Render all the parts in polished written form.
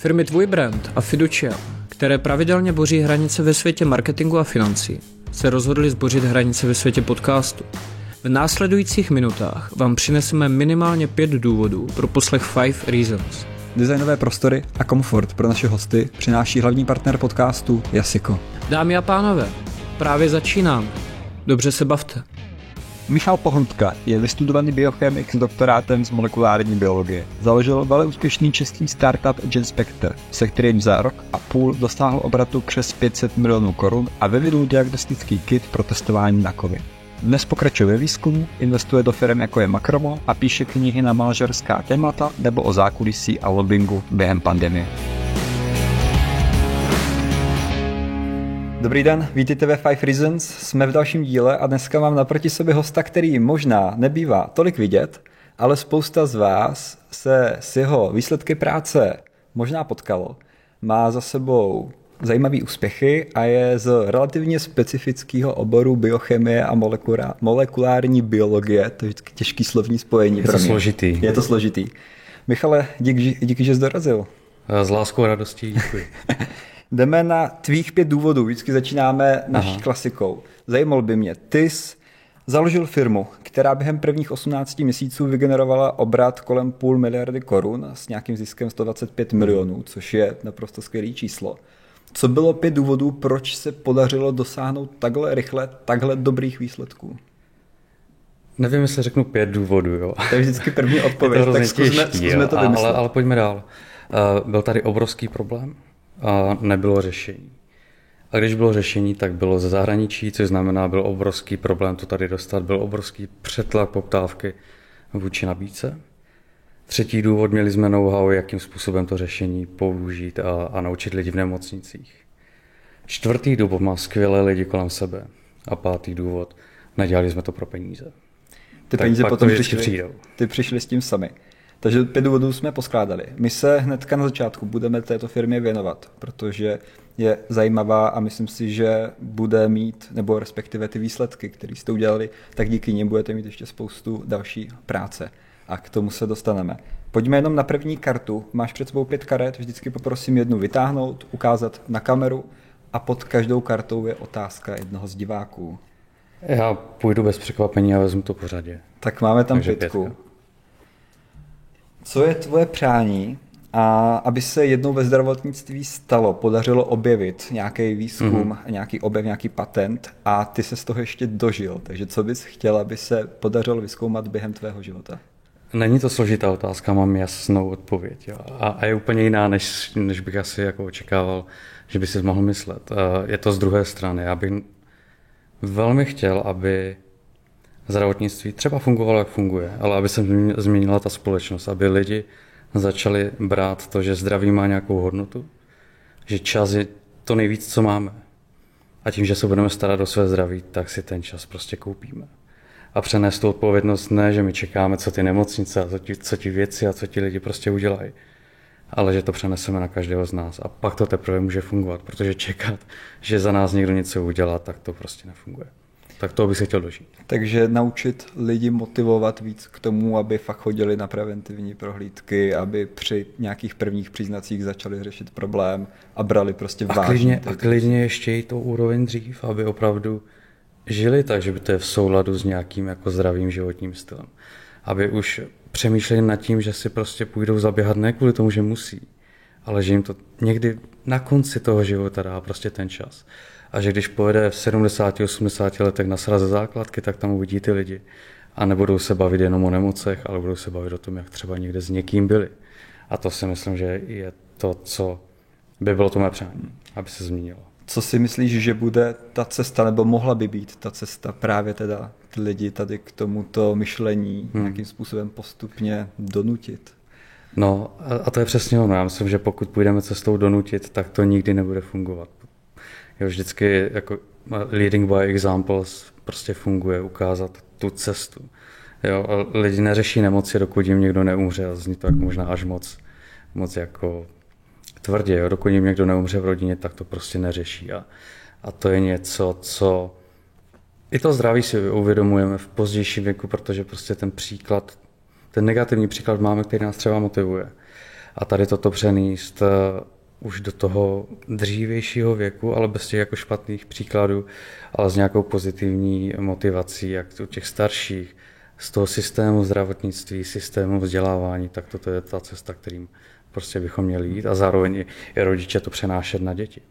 Firmy Tvůj brand a Fiducia, které pravidelně boří hranice ve světě marketingu a financí, se rozhodly zbořit hranice ve světě podcastu. V následujících minutách vám přineseme minimálně 5 důvodů pro poslech 5 Reasons. Designové prostory a komfort pro naše hosty přináší hlavní partner podcastu Jasiko. Dámy a pánové, právě začínám. Dobře se bavte. Michal Pohntka je vystudovaný biochemik s doktorátem z molekulární biologie. Založil velmi úspěšný český startup GenSpector, se kterým za rok a půl dosáhl obratu přes 500 milionů korun a vyvinul diagnostický kit pro testování na COVID. Dnes pokračuje ve výzkumu, investuje do firm jako je Makromo a píše knihy na manažerská témata nebo o zákulisí a lobbingu během pandemie. Dobrý den, vítejte ve 5 Reasons, jsme v dalším díle a dneska mám naproti sobě hosta, který možná nebývá tolik vidět, ale spousta z vás se s jeho výsledky práce možná potkalo. Má za sebou zajímavý úspěchy a je z relativně specifického oboru biochemie a molekulární biologie, to je vždycky těžký slovní spojení. Je to složitý. Je to složitý. Michale, díky, že jsi dorazil. S láskou a radostí, děkuji. Jdeme na tvých 5 důvodů, vždycky začínáme naší klasikou. Zajímal by mě, ty jsi založil firmu, která během prvních 18 měsíců vygenerovala obrat kolem 500 miliardy korun s nějakým ziskem 125 milionů, což je naprosto skvělý číslo. Co bylo 5 důvodů, proč se podařilo dosáhnout takhle rychle, takhle dobrých výsledků? Nevím, jestli řeknu 5 důvodů, jo. To je vždycky první odpověď, tak zkusme to vymyslet. Ale pojďme dál. Byl tady obrovský problém a nebylo řešení. A když bylo řešení, tak bylo ze zahraničí, což znamená, byl obrovský problém to tady dostat, byl obrovský přetlak poptávky vůči nabídce. Třetí důvod, měli jsme know-how, jakým způsobem to řešení použít a naučit lidi v nemocnicích. Čtvrtý důvod, má skvělé lidi kolem sebe. A pátý důvod, nedělali jsme to pro peníze. Ty peníze potom přišli s tím sami. Takže 5 důvodů jsme poskládali. My se hnedka na začátku budeme této firmě věnovat, protože je zajímavá a myslím si, že bude mít, nebo respektive ty výsledky, které jste udělali, tak díky nim budete mít ještě spoustu další práce. A k tomu se dostaneme. Pojďme jenom na první kartu. Máš před sebou 5 karet, vždycky poprosím jednu vytáhnout, ukázat na kameru a pod každou kartou je otázka jednoho z diváků. Já půjdu bez překvapení a vezmu to pořadě. Tak máme tam 5. Co je tvoje přání, a aby se jednou ve zdravotnictví podařilo objevit nějaký výzkum, nějaký objev, nějaký patent a ty se z toho ještě dožil. Takže co bys chtěl, aby se podařilo vyzkoumat během tvého života? Není to složitá otázka, mám jasnou odpověď. Jo. A je úplně jiná, než bych asi jako očekával, že by si mohl myslet. Je to z druhé strany. Já bych velmi chtěl, aby zdravotnictví třeba fungovalo, jak funguje, ale aby se změnila ta společnost, aby lidi začali brát to, že zdraví má nějakou hodnotu, že čas je to nejvíc, co máme. A tím, že se budeme starat o své zdraví, tak si ten čas prostě koupíme. A přenést tu odpovědnost ne, že my čekáme, co ty nemocnice a co ti věci a co ti lidi prostě udělají, ale že to přeneseme na každého z nás. A pak to teprve může fungovat, protože čekat, že za nás někdo něco udělá, tak to prostě nefunguje. Tak toho bych se chtěl dožít. Takže naučit lidi motivovat víc k tomu, aby fakt chodili na preventivní prohlídky, aby při nějakých prvních příznacích začali řešit problém a brali prostě vážně. A klidně ještě i tou úroveň dřív, aby opravdu žili tak, že by to je v souladu s nějakým jako zdravým životním stylem. Aby už přemýšleli nad tím, že si prostě půjdou zaběhat ne kvůli tomu, že musí, ale že jim to někdy na konci toho života dá prostě ten čas. A že když pojede v 70-80 letech na sraze základky, tak tam uvidí ty lidi a nebudou se bavit jenom o nemocech, ale budou se bavit o tom, jak třeba někde s někým byli. A to si myslím, že je to, co by bylo to mé přání, aby se změnilo. Co si myslíš, že bude ta cesta, nebo mohla by být ta cesta právě teda ty lidi tady k tomuto myšlení nějakým způsobem postupně donutit? No a to je přesně ono. Já myslím, že pokud půjdeme cestou donutit, tak to nikdy nebude fungovat. Jo, vždycky jako leading by examples prostě funguje, ukázat tu cestu. Jo, a lidi neřeší nemoci, dokud jim někdo neumře, a zní to jako možná až moc jako tvrdě. Jo. Dokud jim někdo neumře v rodině, tak to prostě neřeší. A to je něco, co i to zdraví si uvědomujeme v pozdějším věku, protože prostě ten negativní příklad máme, který nás třeba motivuje. A tady toto přenést už do toho dřívějšího věku, ale bez těch jako špatných příkladů, ale s nějakou pozitivní motivací, jak u těch starších, z toho systému zdravotnictví, systému vzdělávání, tak toto je ta cesta, kterým prostě bychom měli jít a zároveň i rodiče to přenášet na děti.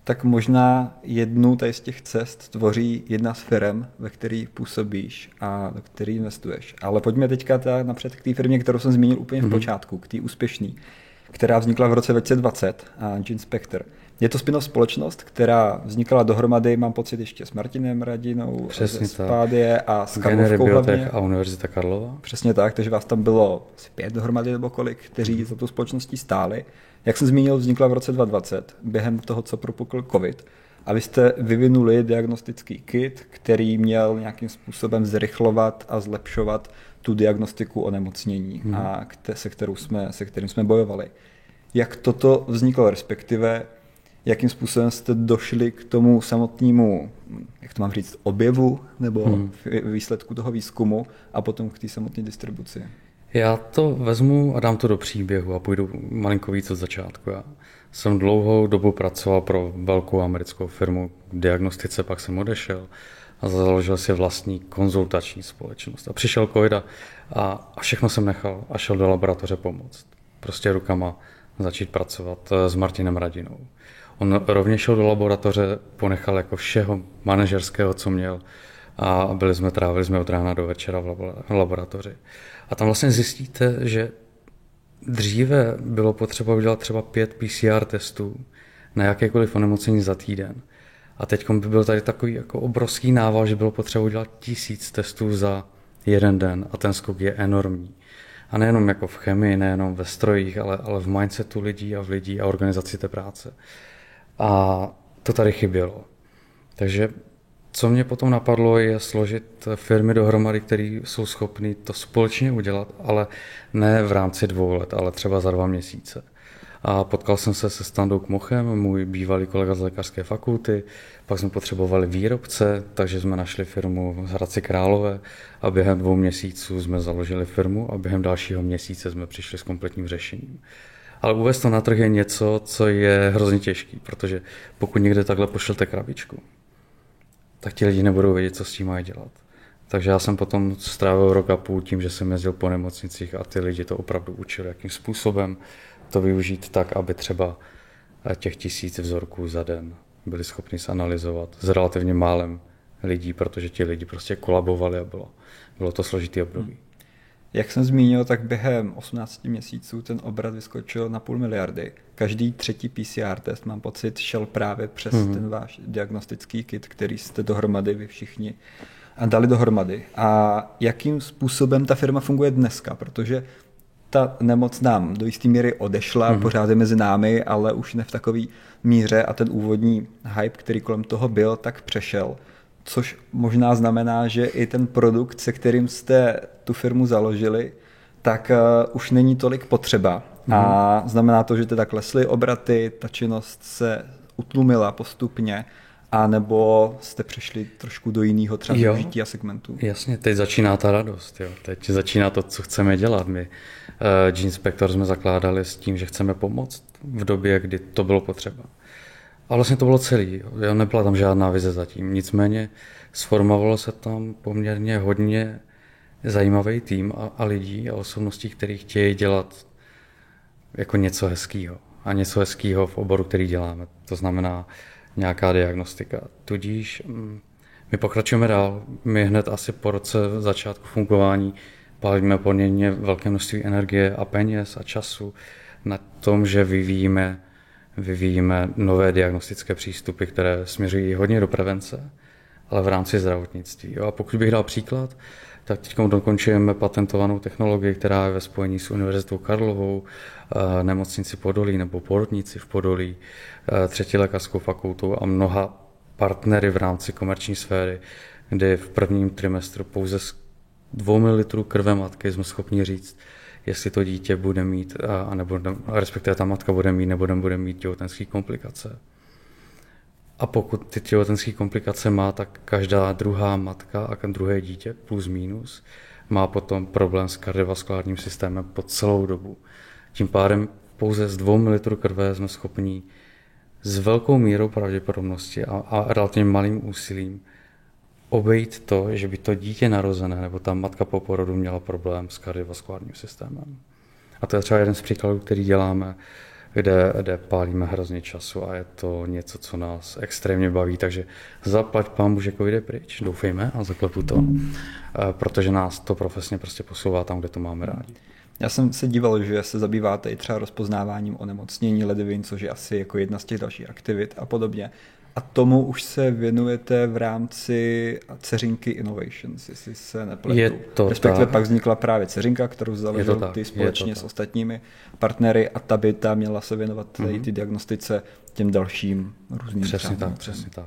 Tak možná jednu tady z těch cest tvoří jedna z firem, ve které působíš a do které investuješ. Ale pojďme teďka napřed k té firmě, kterou jsem zmínil úplně v počátku, k té úspěšné, která vznikla v roce 2020, Genspector. Je to spin-off společnost, která vznikala dohromady, mám pocit, ještě s Martinem Radinou, Přesně z Spádie a s Genery Karlovkou hlavně. a Univerzita Karlova. Přesně tak, takže vás tam bylo asi 5 dohromady nebo kolik, kteří za tou společností stáli. Jak jsem zmínil, vznikla v roce 2020, během toho, co propukl COVID. A vy jste vyvinuli diagnostický kit, který měl nějakým způsobem zrychlovat a zlepšovat tu diagnostiku onemocnění, a se kterým jsme bojovali. Jak toto vzniklo, respektive jakým způsobem jste došli k tomu samotnému, jak to mám říct, objevu nebo výsledku toho výzkumu a potom k té samotné distribuci? Já to vezmu a dám to do příběhu a půjdu malinko víc od začátku. Já jsem dlouhou dobu pracoval pro velkou americkou firmu v diagnostice, pak jsem odešel a založil si vlastní konzultační společnost. A přišel covid a všechno jsem nechal a šel do laboratoře pomoct. Prostě rukama začít pracovat s Martinem Radinou. On rovněž šel do laboratoře, ponechal jako všeho manažerského, co měl, a trávili jsme od rána do večera v laboratoři. A tam vlastně zjistíte, že dříve bylo potřeba udělat třeba 5 PCR testů na jakékoliv onemocnění za týden. A teď by byl tady takový jako obrovský nával, že bylo potřeba udělat 1000 testů za jeden den a ten skok je enormní. A nejenom jako v chemii, nejenom ve strojích, ale v mindsetu lidí a organizaci té práce. A to tady chybělo. Takže co mě potom napadlo, je složit firmy dohromady, které jsou schopny to společně udělat, ale ne v rámci 2 let, ale třeba za 2 měsíce. A potkal jsem se se Standou Kmochem, můj bývalý kolega z lékařské fakulty, pak jsme potřebovali výrobce, takže jsme našli firmu v Hradci Králové a během 2 měsíců jsme založili firmu a během dalšího měsíce jsme přišli s kompletním řešením. Ale uvést to na trh je něco, co je hrozně těžký, protože pokud někde takhle pošlete krabičku, tak ti lidi nebudou vědět, co s tím mají dělat. Takže já jsem potom strávil 1,5 roku tím, že jsem jezdil po nemocnicích a ty lidi to opravdu učili, jakým způsobem to využít tak, aby třeba těch 1000 vzorků za den byli schopni zanalyzovat s relativně málem lidí, protože ti lidi prostě kolabovali a bylo to složitý období. Jak jsem zmínil, tak během 18 měsíců ten obrat vyskočil na 500 miliony. Každý 3. PCR test, mám pocit, šel právě přes ten váš diagnostický kit, který jste dohromady vy všichni dali dohromady. A jakým způsobem ta firma funguje dneska? Protože ta nemoc nám do jisté míry odešla, pořád je mezi námi, ale už ne v takové míře a ten úvodní hype, který kolem toho byl, tak přešel. Což možná znamená, že i ten produkt, se kterým jste tu firmu založili, tak už není tolik potřeba. A znamená to, že teda klesly obraty, ta činnost se utlumila postupně, a nebo jste přešli trošku do jiného třeba využití a segmentu? Jasně, teď začíná ta radost. Jo. Teď začíná to, co chceme dělat. My Genspector jsme zakládali s tím, že chceme pomoct v době, kdy to bylo potřeba. A vlastně to bylo celý. Jo. Nebyla tam žádná vize zatím. Nicméně sformovalo se tam poměrně hodně zajímavý tým a lidí a osobností, kteří chtějí dělat jako něco hezkýho. A něco hezkýho v oboru, který děláme. To znamená nějaká diagnostika. Tudíž my pokračujeme dál. My hned asi po roce začátku fungování pálíme poměrně velké množství energie a peněz a času na tom, že vyvíjíme nové diagnostické přístupy, které směřují hodně do prevence, ale v rámci zdravotnictví. A pokud bych dal příklad, tak teď dokončujeme patentovanou technologii, která je ve spojení s Univerzitou Karlovou, nemocnici Podolí nebo porodnici v Podolí, 3. lékařskou fakultou a mnoha partnery v rámci komerční sféry, kdy v prvním trimestru pouze z 2 ml krve matky jsme schopni říct, jestli to dítě bude mít, respektive ta matka bude mít nebo nebude mít těhotenské komplikace. A pokud ty těhotenské komplikace má, tak každá druhá matka a druhé dítě plus minus má potom problém s kardiovaskulárním systémem po celou dobu Tím pádem pouze z 2 ml krve jsme schopni s velkou mírou pravděpodobnosti a relativně malým úsilím obejít to, že by to dítě narozené nebo ta matka po porodu měla problém s kardiovaskulárním systémem. A to je třeba jeden z příkladů, který děláme, kde pálíme hrozně času a je to něco, co nás extrémně baví, takže zaplať pánbůh, že covid je pryč, doufejme a zaklepu to, protože nás to profesně prostě posouvá tam, kde to máme rádi. Já jsem se díval, že se zabýváte i třeba rozpoznáváním onemocnění ledvin, což je asi jako jedna z těch dalších aktivit a podobně. A tomu už se věnujete v rámci dceřinky Innovations, jestli se nepletu. Je to respektive tak. Pak vznikla právě dceřinka, kterou založil ty společně s ostatními partnery a ta by tam měla se věnovat ty diagnostice těm dalším různým Přesně třeba. tak, přesně tak.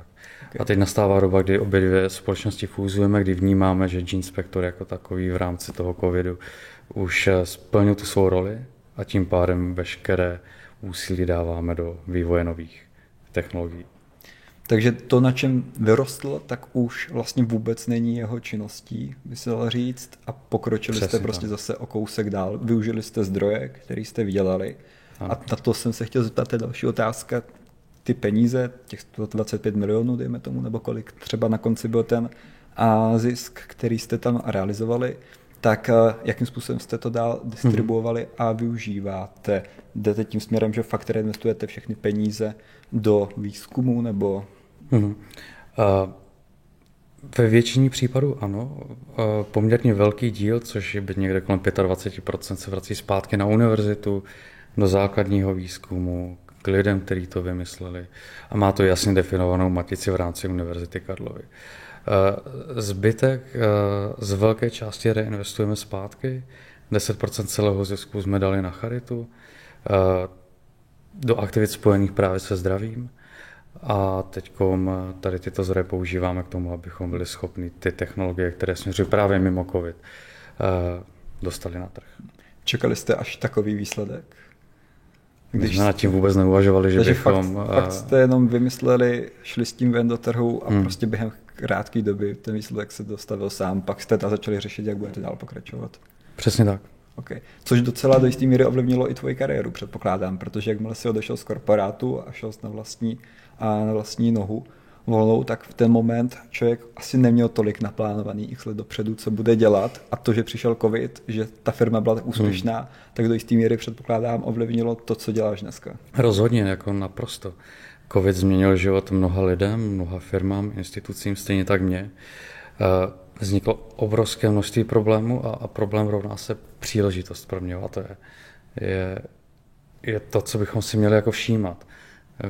Okay. A teď nastává doba, kdy obě dvě společnosti fúzujeme, kdy vnímáme, že GeneSpector jako takový v rámci toho covidu už splnil tu svou roli a tím pádem veškeré úsilí dáváme do vývoje nových technologií. Takže to, na čem vyrostl, tak už vlastně vůbec není jeho činností, by se dalo říct, a pokročili jste prostě zase o kousek dál. Využili jste zdroje, který jste vydělali. Ano. A na to jsem se chtěl zeptat, je další otázka. Ty peníze, těch 125 milionů, dejme tomu, nebo kolik třeba na konci byl ten zisk, který jste tam realizovali, tak jakým způsobem jste to dál distribuovali a využíváte? Jdete tím směrem, že fakt investujete všechny peníze do výzkumu nebo... Ve většině případů ano. Poměrně velký díl, což je někde kolem 25%, se vrací zpátky na univerzitu, do základního výzkumu, k lidem, kteří to vymysleli. A má to jasně definovanou matici v rámci Univerzity Karlovy. Zbytek z velké části reinvestujeme zpátky. 10% celého zisku jsme dali na charitu, do aktivit spojených právě se zdravím. A teď tady tyto zdroje používáme k tomu, abychom byli schopni ty technologie, které směřují právě mimo COVID, dostali na trh. Čekali jste až takový výsledek? Když jsme nad tím vůbec neuvažovali, že bychom... Fakt jste jenom vymysleli, šli s tím ven do trhu a prostě během krátké doby ten výsledek se dostavil sám, pak jste začali řešit, jak budete dál pokračovat. Přesně tak. Okay. Což docela do jisté míry ovlivnilo i tvoji kariéru, předpokládám, protože jakmile jsi odešel z korporátu a šel jsi na vlastní nohu volnou, tak v ten moment člověk asi neměl tolik naplánovaný x let dopředu, co bude dělat, a to, že přišel covid, že ta firma byla tak úspěšná, tak do jisté míry předpokládám ovlivnilo to, co děláš dneska. Rozhodně, jako naprosto. Covid změnil život mnoha lidem, mnoha firmám, institucím, stejně tak mě. Vzniklo obrovské množství problémů a problém rovná se příležitost pro mě. A to je to, co bychom si měli jako všímat,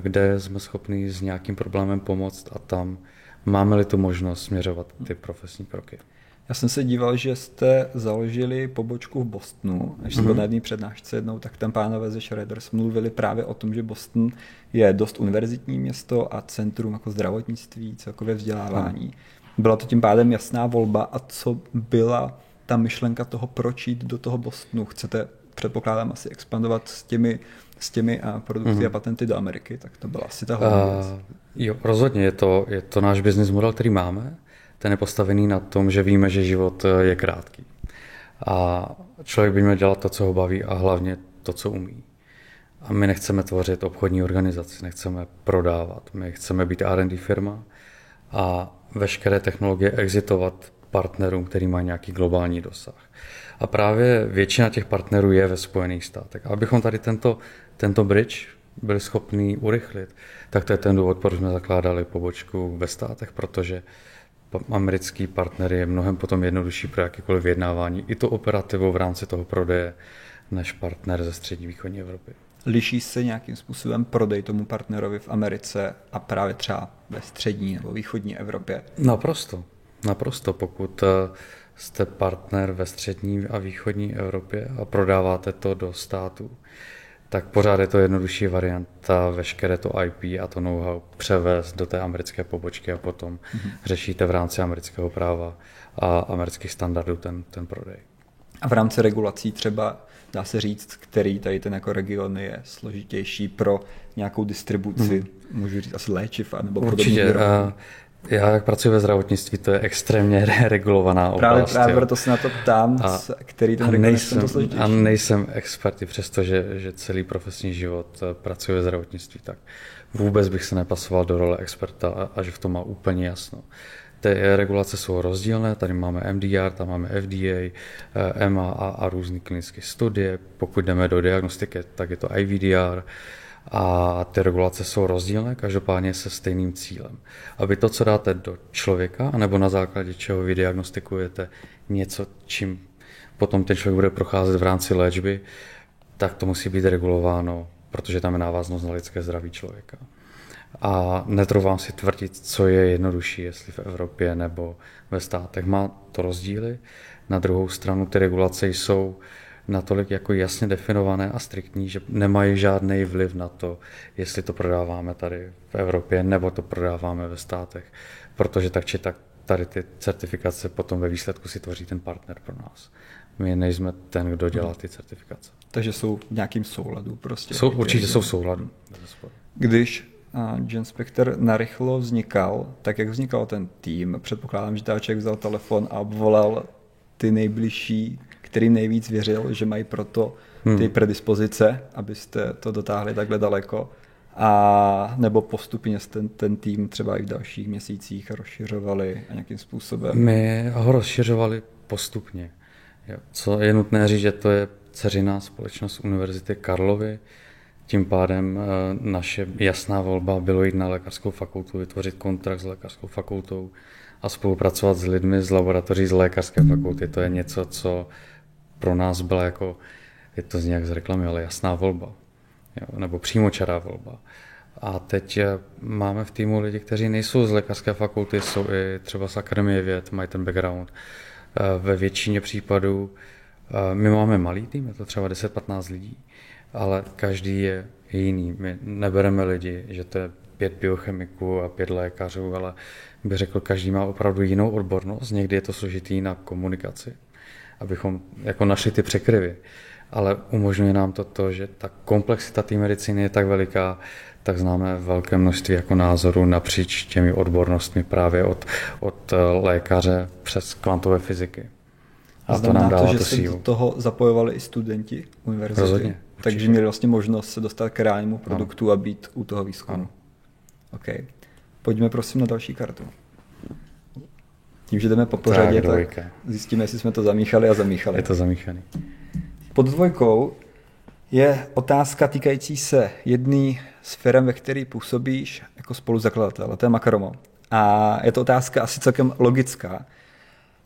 kde jsme schopni s nějakým problémem pomoct a tam máme-li tu možnost směřovat ty profesní kroky. Já jsem se díval, že jste založili pobočku v Bostonu. Když jsem byl na jedné přednášce jednou, tak tam pánové ze Schroders mluvili právě o tom, že Boston je dost univerzitní město a centrum jako zdravotnictví, celkově vzdělávání. Byla to tím pádem jasná volba, a co byla ta myšlenka toho, proč jít do toho Bostonu? Chcete, předpokládám, asi expandovat s těmi produkty a patenty do Ameriky, tak to byla asi ta hlavní věc. Jo, rozhodně je to náš business model, který máme. Ten je postavený na tom, že víme, že život je krátký. A člověk by měl dělat to, co ho baví a hlavně to, co umí. A my nechceme tvořit obchodní organizaci, nechceme prodávat. My chceme být R&D firma a veškeré technologie exitovat partnerům, který mají nějaký globální dosah. A právě většina těch partnerů je ve Spojených státech. A abychom tady tento bridge byli schopni urychlit, tak to je ten důvod, proč jsme zakládali pobočku ve státech, protože americký partner je mnohem potom jednodušší pro jakýkoliv vyjednávání i to operativou v rámci toho prodeje, než partner ze střední východní Evropy. Liší se nějakým způsobem prodej tomu partnerovi v Americe a právě třeba ve střední nebo východní Evropě? Naprosto. Pokud jste partner ve střední a východní Evropě a prodáváte to do států, tak pořád je to jednodušší varianta veškeré to IP a to know-how převést do té americké pobočky a potom řešíte v rámci amerického práva a amerických standardů ten prodej. A v rámci regulací třeba dá se říct, který tady ten jako region je složitější pro nějakou distribuci, můžu říct asi léčiv nebo podobných výrobků? Já jak pracuji ve zdravotnictví, to je extrémně regulovaná oblast. Právě proto se na to ptám, který ten regulovaný to složitější. A nejsem expert, i přestože celý profesní život pracuji ve zdravotnictví, tak vůbec bych se nepasoval do role experta a že v tom má úplně jasno. Ty regulace jsou rozdílné, tady máme MDR, tam máme FDA, EMA a různé klinické studie. Pokud jdeme do diagnostiky, tak je to IVDR a ty regulace jsou rozdílné, každopádně se stejným cílem. Aby to, co dáte do člověka, anebo na základě čeho vy diagnostikujete něco, čím potom ten člověk bude procházet v rámci léčby, tak to musí být regulováno, protože tam je návaznost na lidské zdraví člověka. A netroufám si tvrdit, co je jednodušší, jestli v Evropě nebo ve státech. Má to rozdíly. Na druhou stranu ty regulace jsou natolik jako jasně definované a striktní, že nemají žádný vliv na to, jestli to prodáváme tady v Evropě nebo to prodáváme ve státech. Protože tak či tak tady ty certifikace potom ve výsledku si tvoří ten partner pro nás. My nejsme ten, kdo dělá ty certifikace. Takže jsou v nějakým souladu prostě. Určitě jsou v souladu. Když GenSpector narychlo vznikal, tak jak vznikal ten tým, předpokládám, že člověk vzal telefon a obvolal ty nejbližší, kterým nejvíc věřil, že mají proto ty predispozice, abyste to dotáhli takhle daleko, a nebo postupně ten tým třeba i v dalších měsících rozšiřovali nějakým způsobem? My ho rozšiřovali postupně. Co je nutné říct, že to je dceřiná společnost Univerzity Karlovy. Tím pádem naše jasná volba bylo jít na lékařskou fakultu, vytvořit kontrakt s lékařskou fakultou a spolupracovat s lidmi z laboratoří z lékařské fakulty. To je něco, co pro nás byla jako, je to z nějak z reklamy, ale jasná volba, jo, nebo přímočará volba. A teď máme v týmu lidi, kteří nejsou z lékařské fakulty, jsou i třeba z Akademie věd, mají ten background. Ve většině případů my máme malý tým, je to třeba 10-15 lidí, ale každý je jiný. My nebereme lidi, že to je 5 biochemiků a 5 lékařů, ale bych řekl, každý má opravdu jinou odbornost. Někdy je to složitý na komunikaci, abychom jako našli ty překryvy. Ale umožňuje nám to, že ta komplexita té medicíny je tak veliká, tak známe velké množství jako názorů napříč těmi odbornostmi právě od lékaře přes kvantové fyziky. A to nám dává že se do toho zapojovali i studenti univerzity. Rozhodně. Takže měli vlastně možnost se dostat k reálnému produktu a být u toho výzkumu. Okay. Pojďme prosím na další kartu. Tím, že jdeme po pořadě, tak zjistíme, jestli jsme to zamíchali a zamíchali. Je to zamíchaný. Pod 2 je otázka týkající se jedné z firem, ve které působíš jako spoluzakladatel, a to je Makromo. A je to otázka asi celkem logická.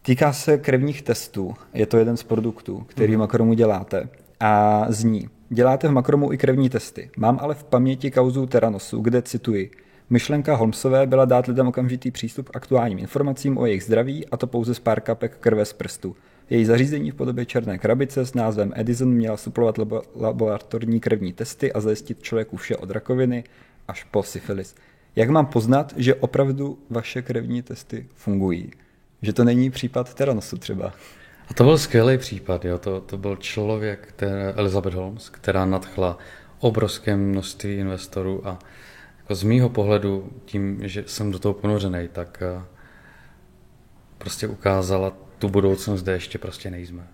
Týká se krevních testů. Je to jeden z produktů, který v Makromu děláte. A zní: děláte v Makromu i krevní testy. Mám ale v paměti kauzu Teranosu, kde cituji: myšlenka Holmesové byla dát lidem okamžitý přístup k aktuálním informacím o jejich zdraví, a to pouze z pár kapek krve z prstu. Její zařízení v podobě černé krabice s názvem Edison měla suplovat laboratorní krevní testy a zajistit člověku vše od rakoviny až po syfilis. Jak mám poznat, že opravdu vaše krevní testy fungují? Že to není případ Teranosu třeba? A to byl skvělý případ. Jo. To byl člověk, Elizabeth Holmes, která nadchla obrovské množství investorů a jako z mýho pohledu, tím, že jsem do toho ponořený, tak prostě ukázala tu budoucnost, kde ještě prostě nejsme.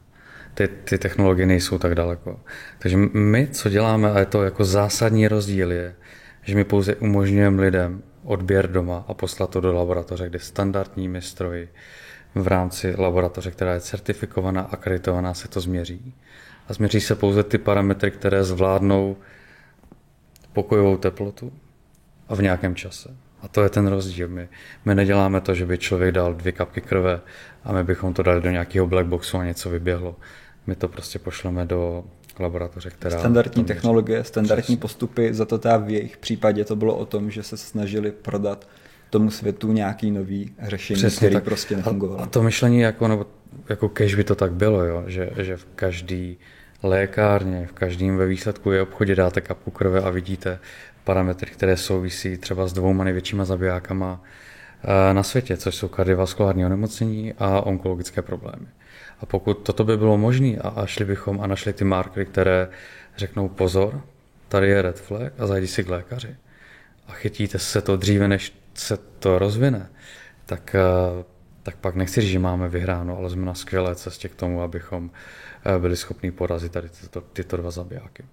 Ty technologie nejsou tak daleko. Takže my, co děláme, a je to jako zásadní rozdíl, je, že my pouze umožňujeme lidem odběr doma a poslat to do laboratoře, kde standardními stroji v rámci laboratoře, která je certifikovaná, akreditovaná, se to změří. A změří se pouze ty parametry, které zvládnou pokojovou teplotu a v nějakém čase. A to je ten rozdíl. My neděláme to, že by člověk dal 2 kapky krve a my bychom to dali do nějakého black boxu a něco vyběhlo. My to prostě pošleme do laboratoře, která... Standardní technologie, standardní postupy, za to v jejich případě to bylo o tom, že se snažili prodat tomu světu nějaký nový řešení, který prostě nefungovalo. A to myšlení jako cash by to tak bylo, jo? Že v každý lékárně, v každém ve výsledku je obchodě dáte kapku krve a vidíte parametry, které souvisí třeba s 2 největšíma zabijákama na světě, což jsou kardiovaskulární onemocnění a onkologické problémy. A pokud toto by bylo možné a šli bychom a našli ty markery, které řeknou pozor, tady je red flag a zajdi si k lékaři a chytíte se to dříve, než se to rozvine, tak pak nechci říct, že máme vyhráno, ale jsme na skvělé cestě k tomu, abychom byli schopni porazit tady tyto dva zabijáky.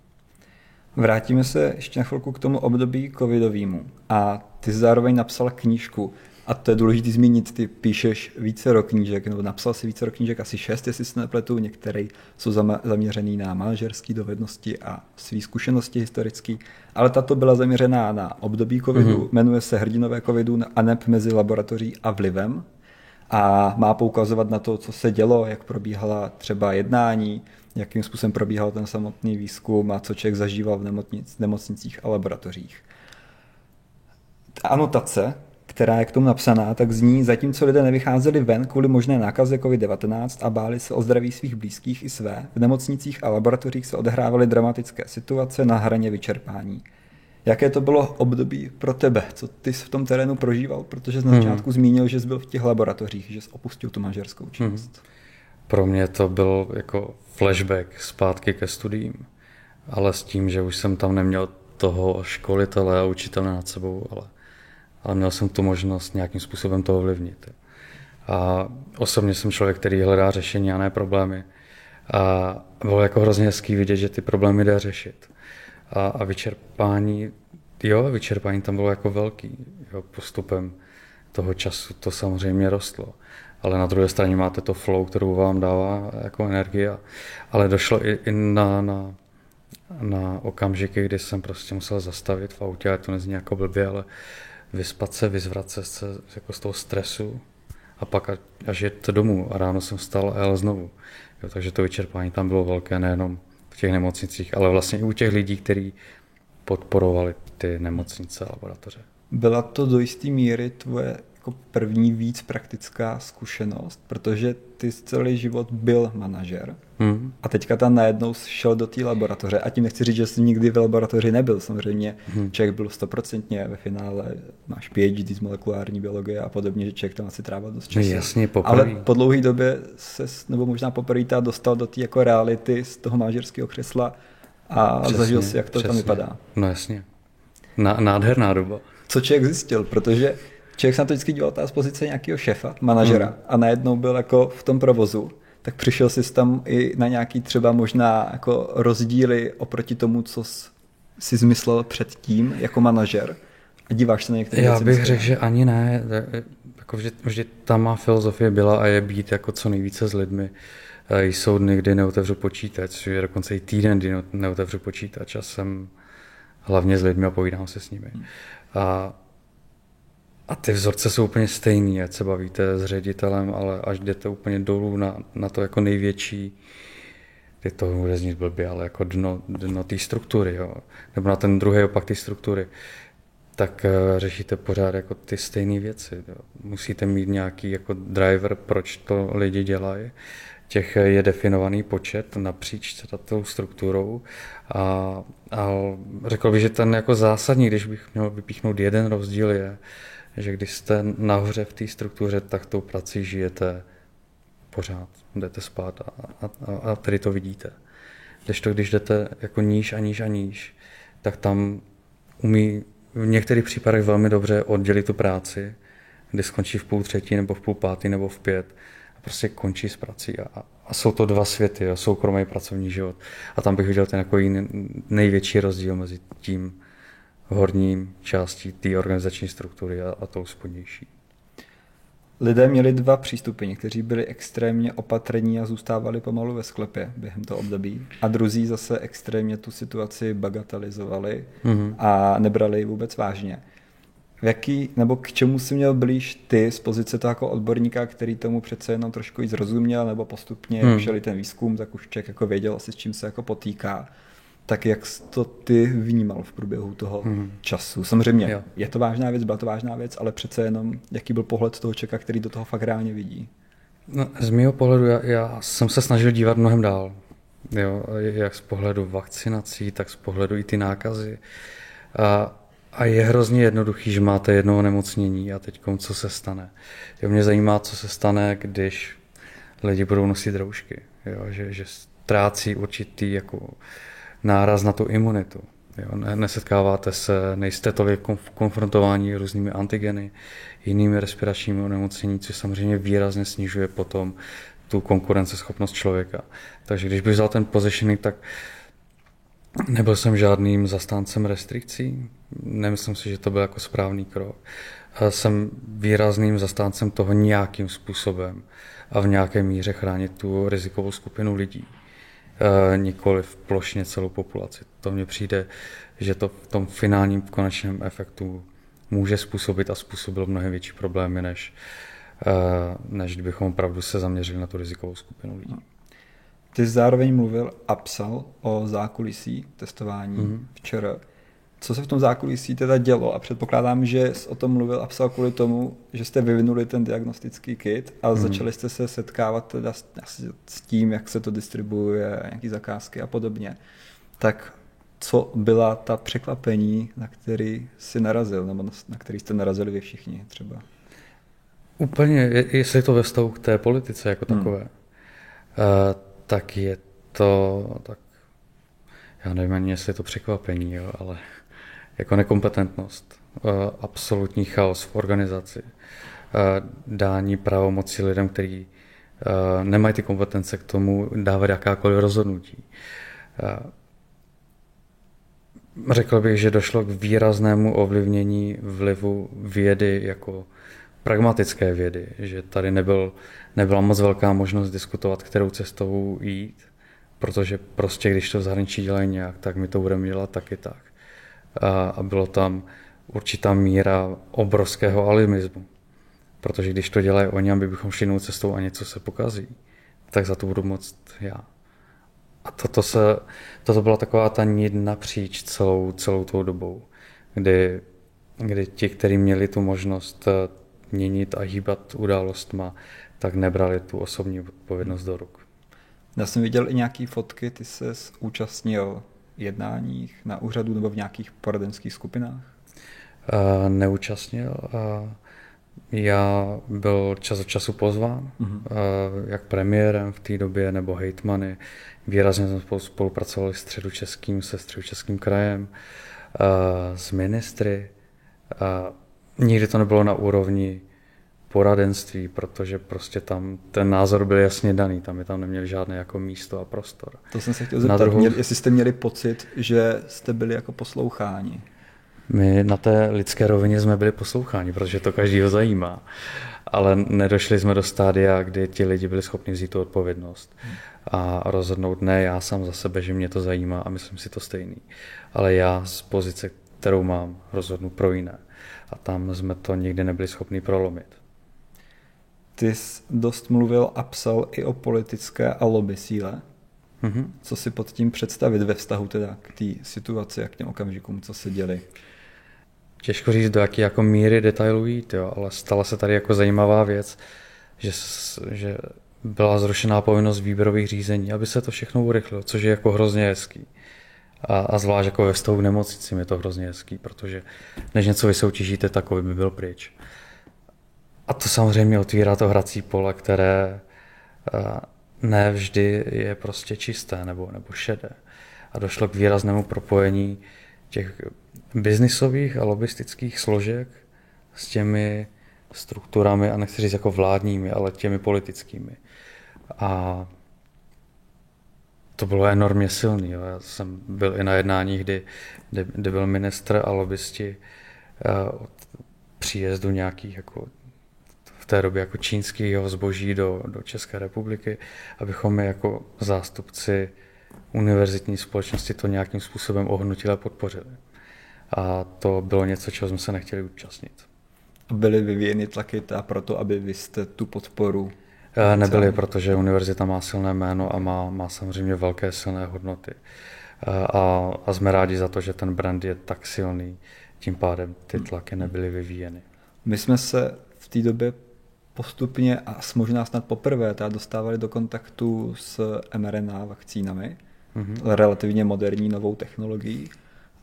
Vrátíme se ještě na chvilku k tomu období covidovému. A ty zároveň napsal knížku. A to je důležité zmínit, ty píšeš vícero knížek, nebo napsal si vícero knížek, asi 6, jestli se nepletu, některé jsou zaměřený na manažerské dovednosti a své zkušenosti historické, ale tato byla zaměřená na období covidu, jmenuje se Hrdinové covidu a neb mezi laboratoří a vlivem a má poukazovat na to, co se dělo, jak probíhala třeba jednání, jakým způsobem probíhal ten samotný výzkum a co člověk zažíval v nemocnicích a laboratořích. Ta anotace, která je k tomu napsaná, tak zní, zatímco lidé nevycházeli ven kvůli možné nákaze COVID-19 a báli se o zdraví svých blízkých i své, v nemocnicích a laboratořích se odehrávaly dramatické situace na hraně vyčerpání. Jaké to bylo období pro tebe? Co ty jsi v tom terénu prožíval? Protože jsi na začátku zmínil, že jsi byl v těch laboratořích, že jsi opustil tu manažerskou činnost. Pro mě to byl jako flashback zpátky ke studiím, ale s tím, že už jsem tam neměl toho školitele a učitele nad sebou, ale měl jsem tu možnost nějakým způsobem to ovlivnit. A osobně jsem člověk, který hledá řešení a ne problémy. A bylo jako hrozně hezký vidět, že ty problémy jde řešit. A vyčerpání tam bylo jako velký. Jo, postupem toho času to samozřejmě rostlo. Ale na druhé straně máte to flow, kterou vám dává jako energie. Ale došlo i na okamžiky, kdy jsem prostě musel zastavit v autě, ale to nezní jako blbě, ale vyspat se, vyzvracet se jako z toho stresu a pak až jet domů a ráno jsem vstal a jel znovu. Jo, takže to vyčerpání tam bylo velké nejenom v těch nemocnicích, ale vlastně i u těch lidí, kteří podporovali ty nemocnice a laboratoře. Byla to do jisté míry tvoje jako první víc praktická zkušenost, protože ty celý život byl manažer a teďka tam najednou šel do té laboratoře a tím nechci říct, že jsi nikdy v laboratoři nebyl. Samozřejmě člověk byl 100% ve finále, máš PhD z molekulární biologie a podobně, že člověk tam asi trávil dost času. Jasně, ale po dlouhé době nebo možná poprvé dostal do té jako reality z toho manažerského křesla a přesně, zažil si, jak to tam vypadá. No jasně. Nádherná doba. Co člověk zjistil, protože člověk se na to vždycky díval z pozice nějakého šéfa, manažera a najednou byl jako v tom provozu, tak přišel jsi tam i na nějaký třeba možná jako rozdíly oproti tomu, co jsi zmyslel předtím jako manažer a díváš se na některé věci. Já bych řekl, že ani ne. Jako vždy ta má filozofie byla a je být jako co nejvíce s lidmi. Jsou dny, kdy neotevřu počítač, je dokonce i týden, kdy neotevřu počítač a jsem hlavně s lidmi a povídám se s nimi. A ty vzorce jsou úplně stejný, ať se bavíte s ředitelem, ale až jdete úplně dolů na to jako největší, kdy to bude znít blbě, ale jako dno té struktury, jo, nebo na ten druhý opak té struktury, tak řešíte pořád jako ty stejné věci. Jo. Musíte mít nějaký jako driver, proč to lidi dělají. Těch je definovaný počet napříč tou strukturou a řekl bych, že ten jako zásadní, když bych měl vypíchnout jeden rozdíl, je, že když jste nahoře v té struktuře, tak tou prací žijete pořád, jdete spát a tady to vidíte. Když jdete jako níž a níž a níž, tak tam umí v některých případech velmi dobře oddělit tu práci, kdy skončí v 2:30 nebo v 2:30 nebo v 5 a prostě končí s prací. A jsou to dva světy, jo, soukromý pracovní život. A tam bych viděl ten jako největší rozdíl mezi tím horním částí té organizační struktury a tou spodnější. Lidé měli dva přístupy. Někteří byli extrémně opatrní a zůstávali pomalu ve sklepě během toho období. A druzí zase extrémně tu situaci bagatelizovali a nebrali ji vůbec vážně. Nebo k čemu jsi měl blíž ty z pozice toho jako odborníka, který tomu přece jenom trošku víc rozuměl, nebo postupně šel ten výzkum, tak už člověk jako věděl asi, s čím se jako potýká. Tak jak jsi to ty vnímal v průběhu toho času? Samozřejmě je to vážná věc, byla to vážná věc, ale přece jenom jaký byl pohled toho člověka, který do toho fakt reálně vidí? No, z mého pohledu já jsem se snažil dívat mnohem dál. Jo, jak z pohledu vakcinací, tak z pohledu i ty nákazy. A je hrozně jednoduchý, že máte jedno onemocnění a teď co se stane. Jo, mě zajímá, co se stane, když lidi budou nosit roušky. Jo, že ztrácí určitý jako náraz na tu imunitu. Jo, nesetkáváte se, nejste tolik konfrontováni různými antigeny, jinými respiračními onemocnění, což samozřejmě výrazně snižuje potom tu konkurenceschopnost člověka. Takže když bych vzal ten positioning, tak nebyl jsem žádným zastáncem restrikcí. Nemyslím si, že to byl jako správný krok. Jsem výrazným zastáncem toho nějakým způsobem a v nějaké míře chránit tu rizikovou skupinu lidí. Nikoli v plošně celou populaci. To mně přijde, že to v tom finálním konečném efektu může způsobit a způsobilo mnohem větší problémy, než kdybychom opravdu se zaměřili na tu rizikovou skupinu lidí. Ty zároveň mluvil a psal o zákulisí testování včera. Co se v tom zákulisí teda dělo? A předpokládám, že jsi o tom mluvil a psal kvůli tomu, že jste vyvinuli ten diagnostický kit a začali jste se setkávat teda s tím, jak se to distribuuje, nějaký zakázky a podobně. Tak co byla ta překvapení, na který jsi narazil, nebo na který jste narazili vy všichni třeba? Úplně, jestli to ve vztahu k té politice jako takové, tak je to, tak já nevím ani, jestli je to překvapení, jo, ale jako nekompetentnost, absolutní chaos v organizaci, dání pravomoci lidem, kteří nemají ty kompetence k tomu dávat jakákoliv rozhodnutí. Řekl bych, že došlo k výraznému ovlivnění vlivu vědy jako pragmatické vědy, že tady nebyla moc velká možnost diskutovat, kterou cestou jít, protože prostě když to v zahraničí dělají nějak, tak my to budeme dělat taky tak. A bylo tam určitá míra obrovského alimismu, protože když to dělají oni, aby bychom šli jinou cestou a něco se pokazí, tak za to budu moct já. A toto byla taková ta nit napříč celou tou dobou, kdy ti, kteří měli tu možnost měnit a hýbat událostma, tak nebrali tu osobní odpovědnost do ruk. Já jsem viděl i nějaké fotky, ty ses účastnil jednáních na úřadu nebo v nějakých poradenských skupinách? Neúčastnil. Já byl čas od času pozván, jak premiérem v té době, nebo hejtmany. Výrazně jsme spolupracovali se Středočeským krajem, s ministry. Nikdy to nebylo na úrovni poradenství, protože prostě tam ten názor byl jasně daný, tam neměli žádné jako místo a prostor. To jsem se chtěl zeptat, jestli jste měli pocit, že jste byli jako posloucháni. My na té lidské rovině jsme byli posloucháni, protože to každýho zajímá, ale nedošli jsme do stádia, kdy ti lidi byli schopni vzít tu odpovědnost a rozhodnout ne já sám za sebe, že mě to zajímá a myslím si to stejný, ale já z pozice, kterou mám, rozhodnu pro jiné. A tam jsme to nikdy nebyli schopni prolomit. Ty jsi dost mluvil a psal i o politické a lobby síle. Co si pod tím představit ve vztahu teda k té situaci a k těm okamžikům, co se děli? Těžko říct, do jaké jako míry detailů jít, jo, ale stala se tady jako zajímavá věc, že byla zrušená povinnost výběrových řízení, aby se to všechno urychlilo, což je jako hrozně hezký. A zvlášť jako ve vztahu k nemocnicím je to hrozně hezký, protože než něco vysoutěžíte, takový by byl pryč. A to samozřejmě otvírá to hrací pole, které ne vždy je prostě čisté nebo šedé. A došlo k výraznému propojení těch biznisových a lobistických složek s těmi strukturami, a nechci říct jako vládními, ale těmi politickými. A to bylo enormně silný. Jo. Já jsem byl i na jednání, kdy byl ministr a lobbysti od příjezdu nějakých jako v té době jako čínského zboží do České republiky, abychom my jako zástupci univerzitní společnosti to nějakým způsobem ohodnotili a podpořili. A to bylo něco, čeho jsme se nechtěli účastnit. Byly vyvíjeny tlaky proto, aby vy jste tu podporu? Nebyly, protože univerzita má silné jméno a má samozřejmě velké silné hodnoty. A jsme rádi za to, že ten brand je tak silný, tím pádem ty tlaky nebyly vyvíjeny. My jsme se v té době postupně a možná snad poprvé dostávali do kontaktu s mRNA vakcínami, relativně moderní novou technologií,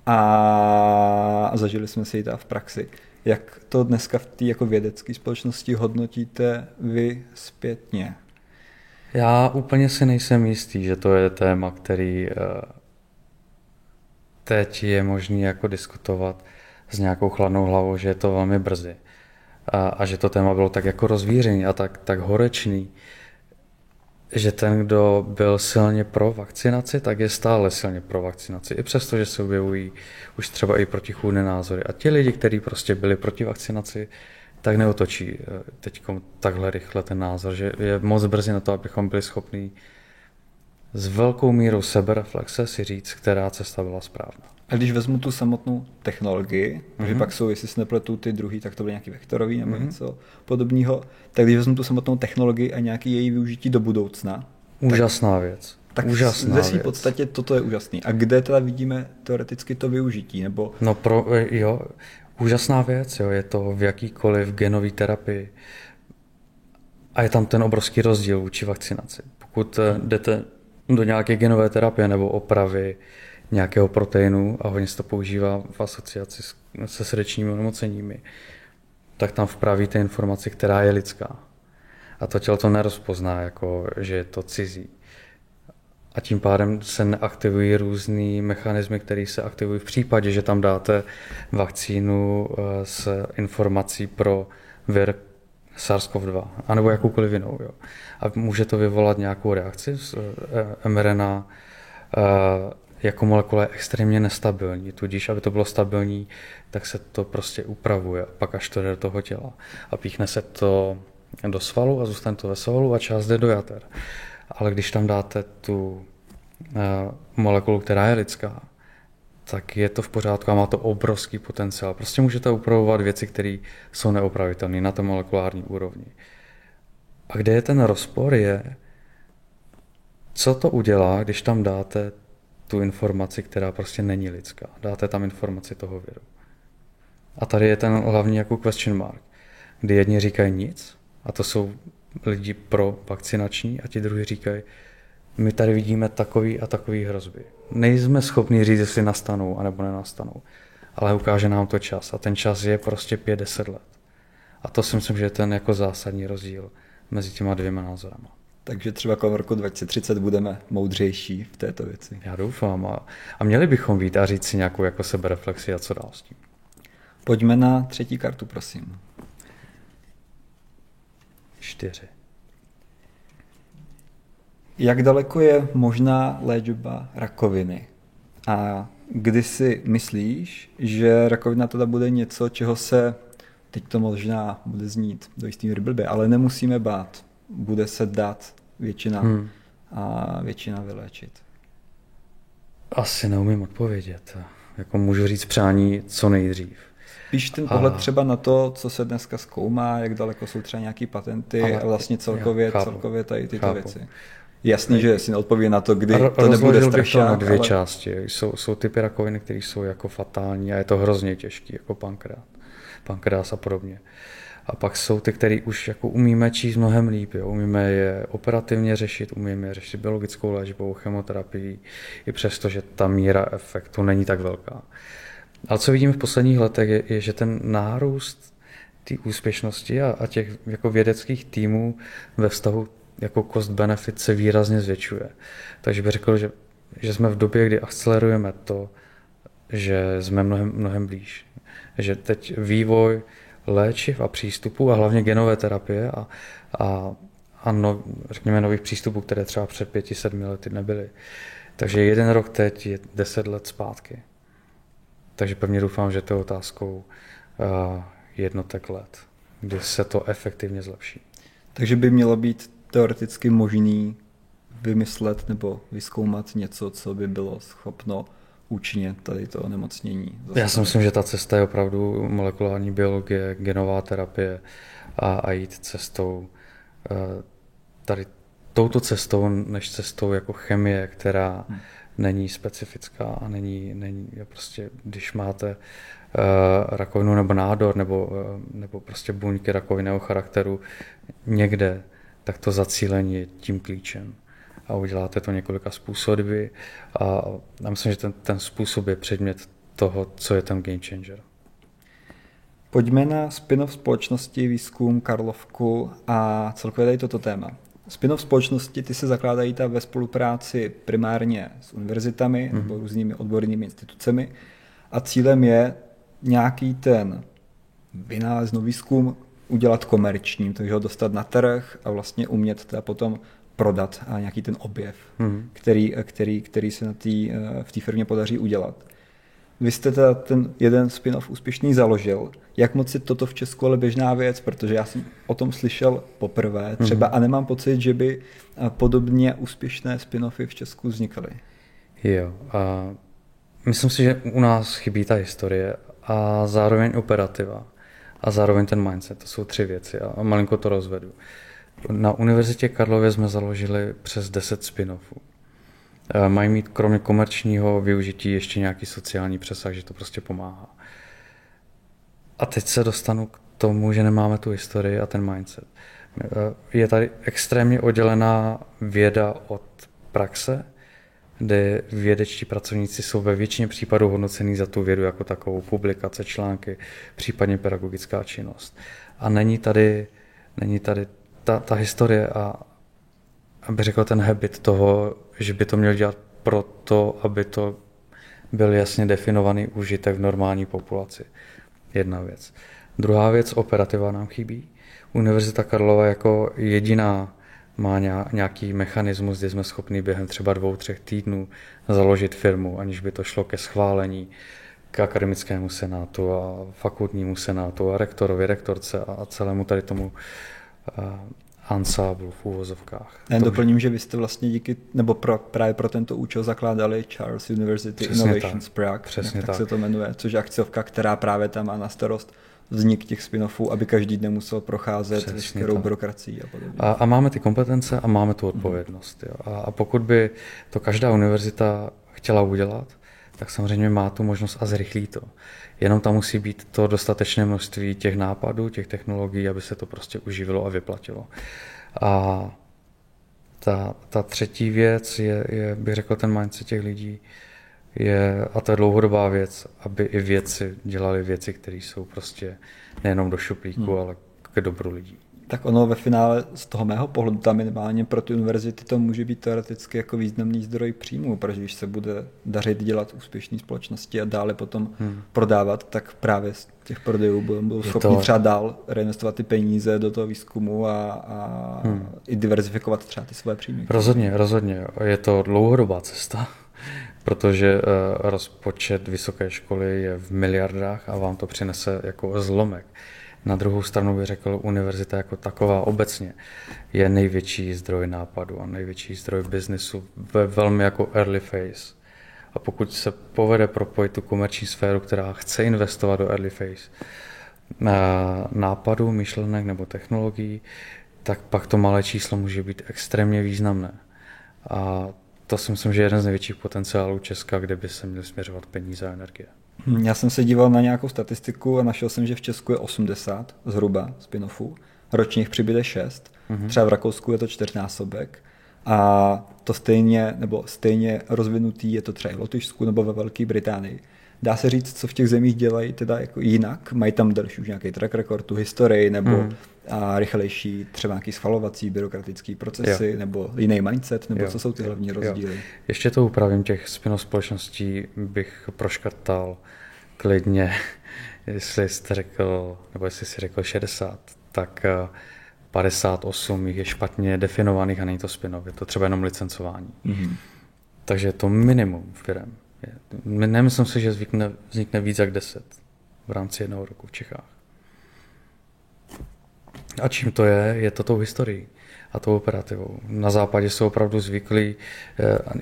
a zažili jsme si ji v praxi. Jak to dneska v té jako vědecké společnosti hodnotíte vy zpětně? Já úplně si nejsem jistý, že to je téma, teď je možné jako diskutovat s nějakou chladnou hlavou, že je to velmi brzy a že to téma bylo tak jako rozvířený a tak horečný, že ten, kdo byl silně pro vakcinaci, tak je stále silně pro vakcinaci. I přesto, že se objevují už třeba i protichůdné názory. A ti lidi, kteří prostě byli proti vakcinaci, tak neotočí teď takhle rychle ten názor, že je moc brzy na to, abychom byli schopní s velkou mírou sebereflexe si říct, která cesta byla správná. A když vezmu tu samotnou technologii, protože pak jsou, jestli se nepletu ty druhý, tak to byly nějaký vektorový nebo něco podobného, tak když vezmu tu samotnou technologii a nějaký její využití do budoucna. Úžasná věc. Tak ve své podstatě toto je úžasný. A kde teda vidíme teoreticky to využití? Nebo... No úžasná věc, jo, je to v jakýkoliv genové terapii. A je tam ten obrovský rozdíl vůči vakcinaci. Pokud jdete do nějaké genové terapie nebo opravy nějakého proteinu a hodně se to používá v asociaci se srdečními onemoceními, tak tam vpravíte informaci, která je lidská. A to tělo to nerozpozná, jako, že je to cizí. A tím pádem se neaktivují různý mechanismy, které se aktivují v případě, že tam dáte vakcínu s informací pro vir SARS-CoV-2, anebo jakoukoliv jinou. Jo. A může to vyvolat nějakou reakci. mRNA jako molekula je extrémně nestabilní, tudíž, aby to bylo stabilní, tak se to prostě upravuje, pak až to jde do toho těla. A píchne se to do svalu a zůstane to ve svalu a část jde do jater. Ale když tam dáte tu molekulu, která je lidská, tak je to v pořádku a má to obrovský potenciál. Prostě můžete upravovat věci, které jsou neopravitelné na té molekulární úrovni. A kde je ten rozpor je, co to udělá, když tam dáte tu informaci, která prostě není lidská. Dáte tam informaci toho viru. A tady je ten hlavní jako question mark, kdy jedni říkají nic, a to jsou lidi pro vakcinační, a ti druhý říkají, my tady vidíme takový a takový hrozby. Nejsme schopni říct, jestli nastanou, anebo nenastanou. Ale ukáže nám to čas. A ten čas je prostě 5-10 let. A to si myslím, že je ten jako zásadní rozdíl mezi těma dvěma názorama. Takže třeba kolem roku 2030 budeme moudřejší v této věci. Já doufám. A měli bychom být a říct si nějakou jako sebereflexi a co dál s tím. Pojďme na třetí kartu, prosím. 4. Jak daleko je možná léčba rakoviny? A kdy si myslíš, že rakovina teda bude něco, čeho se, teď to možná bude znít do jistý míry blbě, ale nemusíme bát. Bude se dát většina vyléčit? Asi neumím odpovědět. Jako můžu říct přání co nejdřív. Spíš ten pohled třeba na to, co se dneska zkoumá, jak daleko jsou třeba nějaký patenty a vlastně celkově tady tyto věci. Jasný, že si neodpoví na to, kdy to nebude strašák. Na dvě části. Jsou typy rakoviny, které jsou jako fatální a je to hrozně těžký, jako pankreas a podobně. A pak jsou ty, které už jako umíme číst mnohem líp. Jo. Umíme je operativně řešit, umíme je řešit biologickou léčbou, chemoterapii, i přesto, že ta míra efektu není tak velká. Ale co vidíme v posledních letech je že ten nárůst té úspěšnosti a těch jako vědeckých týmů ve vztahu jako cost-benefit se výrazně zvětšuje. Takže bych řekl, že jsme v době, kdy akcelerujeme to, že jsme mnohem blíž. Že teď vývoj léčiv a přístupů a hlavně genové terapie řekněme nových přístupů, které třeba před 5-7 lety nebyly. Takže 1 rok teď je 10 let zpátky. Takže pevně doufám, že to je otázkou jednotek let, kdy se to efektivně zlepší. Takže by mělo být teoreticky možný vymyslet nebo vyzkoumat něco, co by bylo schopno účinně tady to onemocnění. Já si myslím, že ta cesta je opravdu molekulární biologie, genová terapie a jít cestou tady touto cestou, než cestou jako chemie, která není specifická a není prostě, když máte rakovinu nebo nádor nebo prostě buňky rakovinného charakteru někde, tak to zacílení je tím klíčem. A uděláte to několika způsoby a myslím, že ten způsob je předmět toho, co je ten game changer. Pojďme na spin-off společnosti, výzkum, Karlovku a celkově tady toto téma. spin-off společnosti, ty se zakládají ve spolupráci primárně s univerzitami nebo různými odbornými institucemi a cílem je nějaký ten vynálezný výzkum udělat komerčním, takže ho dostat na trh a vlastně umět teda potom prodat a nějaký ten objev, který se v té firmě podaří udělat. Vy jste teda ten jeden spin-off úspěšný založil. Jak moc je toto v Česku ale běžná věc? Protože já jsem o tom slyšel poprvé třeba a nemám pocit, že by podobně úspěšné spin-offy v Česku vznikaly. Jo, a myslím si, že u nás chybí ta historie a zároveň operativa a zároveň ten mindset. To jsou 3 věci a malinko to rozvedu. Na Univerzitě Karlově jsme založili přes 10 spin-offů. Mají mít kromě komerčního využití ještě nějaký sociální přesah, že to prostě pomáhá. A teď se dostanu k tomu, že nemáme tu historii a ten mindset. Je tady extrémně oddělená věda od praxe, kde vědečtí pracovníci jsou ve většině případů hodnocení za tu vědu jako takovou, publikace, články, případně pedagogická činnost. A není tady ta historie a aby řekl ten habit toho, že by to měl dělat proto, aby to byl jasně definovaný užitek v normální populaci. Jedna věc. Druhá věc, operativa nám chybí. Univerzita Karlova jako jediná má nějaký mechanismus, kde jsme schopni během třeba 2-3 týdnů založit firmu, aniž by to šlo ke schválení, k akademickému senátu a fakultnímu senátu a rektorovi, rektorce a celému tady tomu ansáblu v úvozovkách. Já doplním, že vy jste vlastně právě pro tento účel zakládali Charles University Innovations Prague, tak se to jmenuje, což je akciovka, která právě tam má na starost vznik těch spin-offů, aby každý den musel procházet veškerou byrokracií a podobně. A máme ty kompetence a máme tu odpovědnost. Jo. A pokud by to každá univerzita chtěla udělat, tak samozřejmě má tu možnost a zrychlí to. Jenom tam musí být to dostatečné množství těch nápadů, těch technologií, aby se to prostě uživilo a vyplatilo. A ta třetí věc je, bych řekl, ten mindset těch lidí, a to je dlouhodobá věc, aby i vědci dělali věci, které jsou prostě nejenom do šuplíku, ale k dobru lidí. Tak ono ve finále z toho mého pohledu tam minimálně pro ty univerzity to může být teoreticky jako významný zdroj příjmů, protože když se bude dařit dělat úspěšné společnosti a dále potom prodávat, tak právě z těch prodejů budou schopni třeba dál reinvestovat ty peníze do toho výzkumu a i diverzifikovat třeba ty své příjmy. Rozhodně. Je to dlouhodobá cesta, protože rozpočet vysoké školy je v miliardách a vám to přinese jako zlomek. Na druhou stranu bych řekl, univerzita jako taková obecně je největší zdroj nápadu a největší zdroj biznesu ve velmi jako early phase. A pokud se povede propojit tu komerční sféru, která chce investovat do early phase nápadu, myšlenek nebo technologií, tak pak to malé číslo může být extrémně významné. A to si myslím, že je jeden z největších potenciálů Česka, kde by se měly směřovat peníze a energie. Já jsem se díval na nějakou statistiku a našel jsem, že v Česku je 80 zhruba spin-offů. Ročně jich přibyde 6. Třeba v Rakousku je to 4násobek. A to stejně rozvinutý je to třeba v Lotyšsku nebo ve Velké Británii. Dá se říct, co v těch zemích dělají teda jako jinak? Mají tam další už nějaký track record, tu historii nebo rychlejší třeba nějaký schvalovací byrokratický procesy nebo jiný mindset, nebo co jsou ty hlavní rozdíly? Ještě to upravím, těch spin-off společností bych proškrtal klidně, jestli jsi řekl 60, tak 58 jich je špatně definovaných a není to spin-off, je to třeba jenom licencování. Takže je to minimum firem. Nemyslím si, že vznikne víc jak 10 v rámci jednoho roku v Čechách. A čím to je? Je to tou historií a tou operativou. Na západě jsou opravdu zvyklí,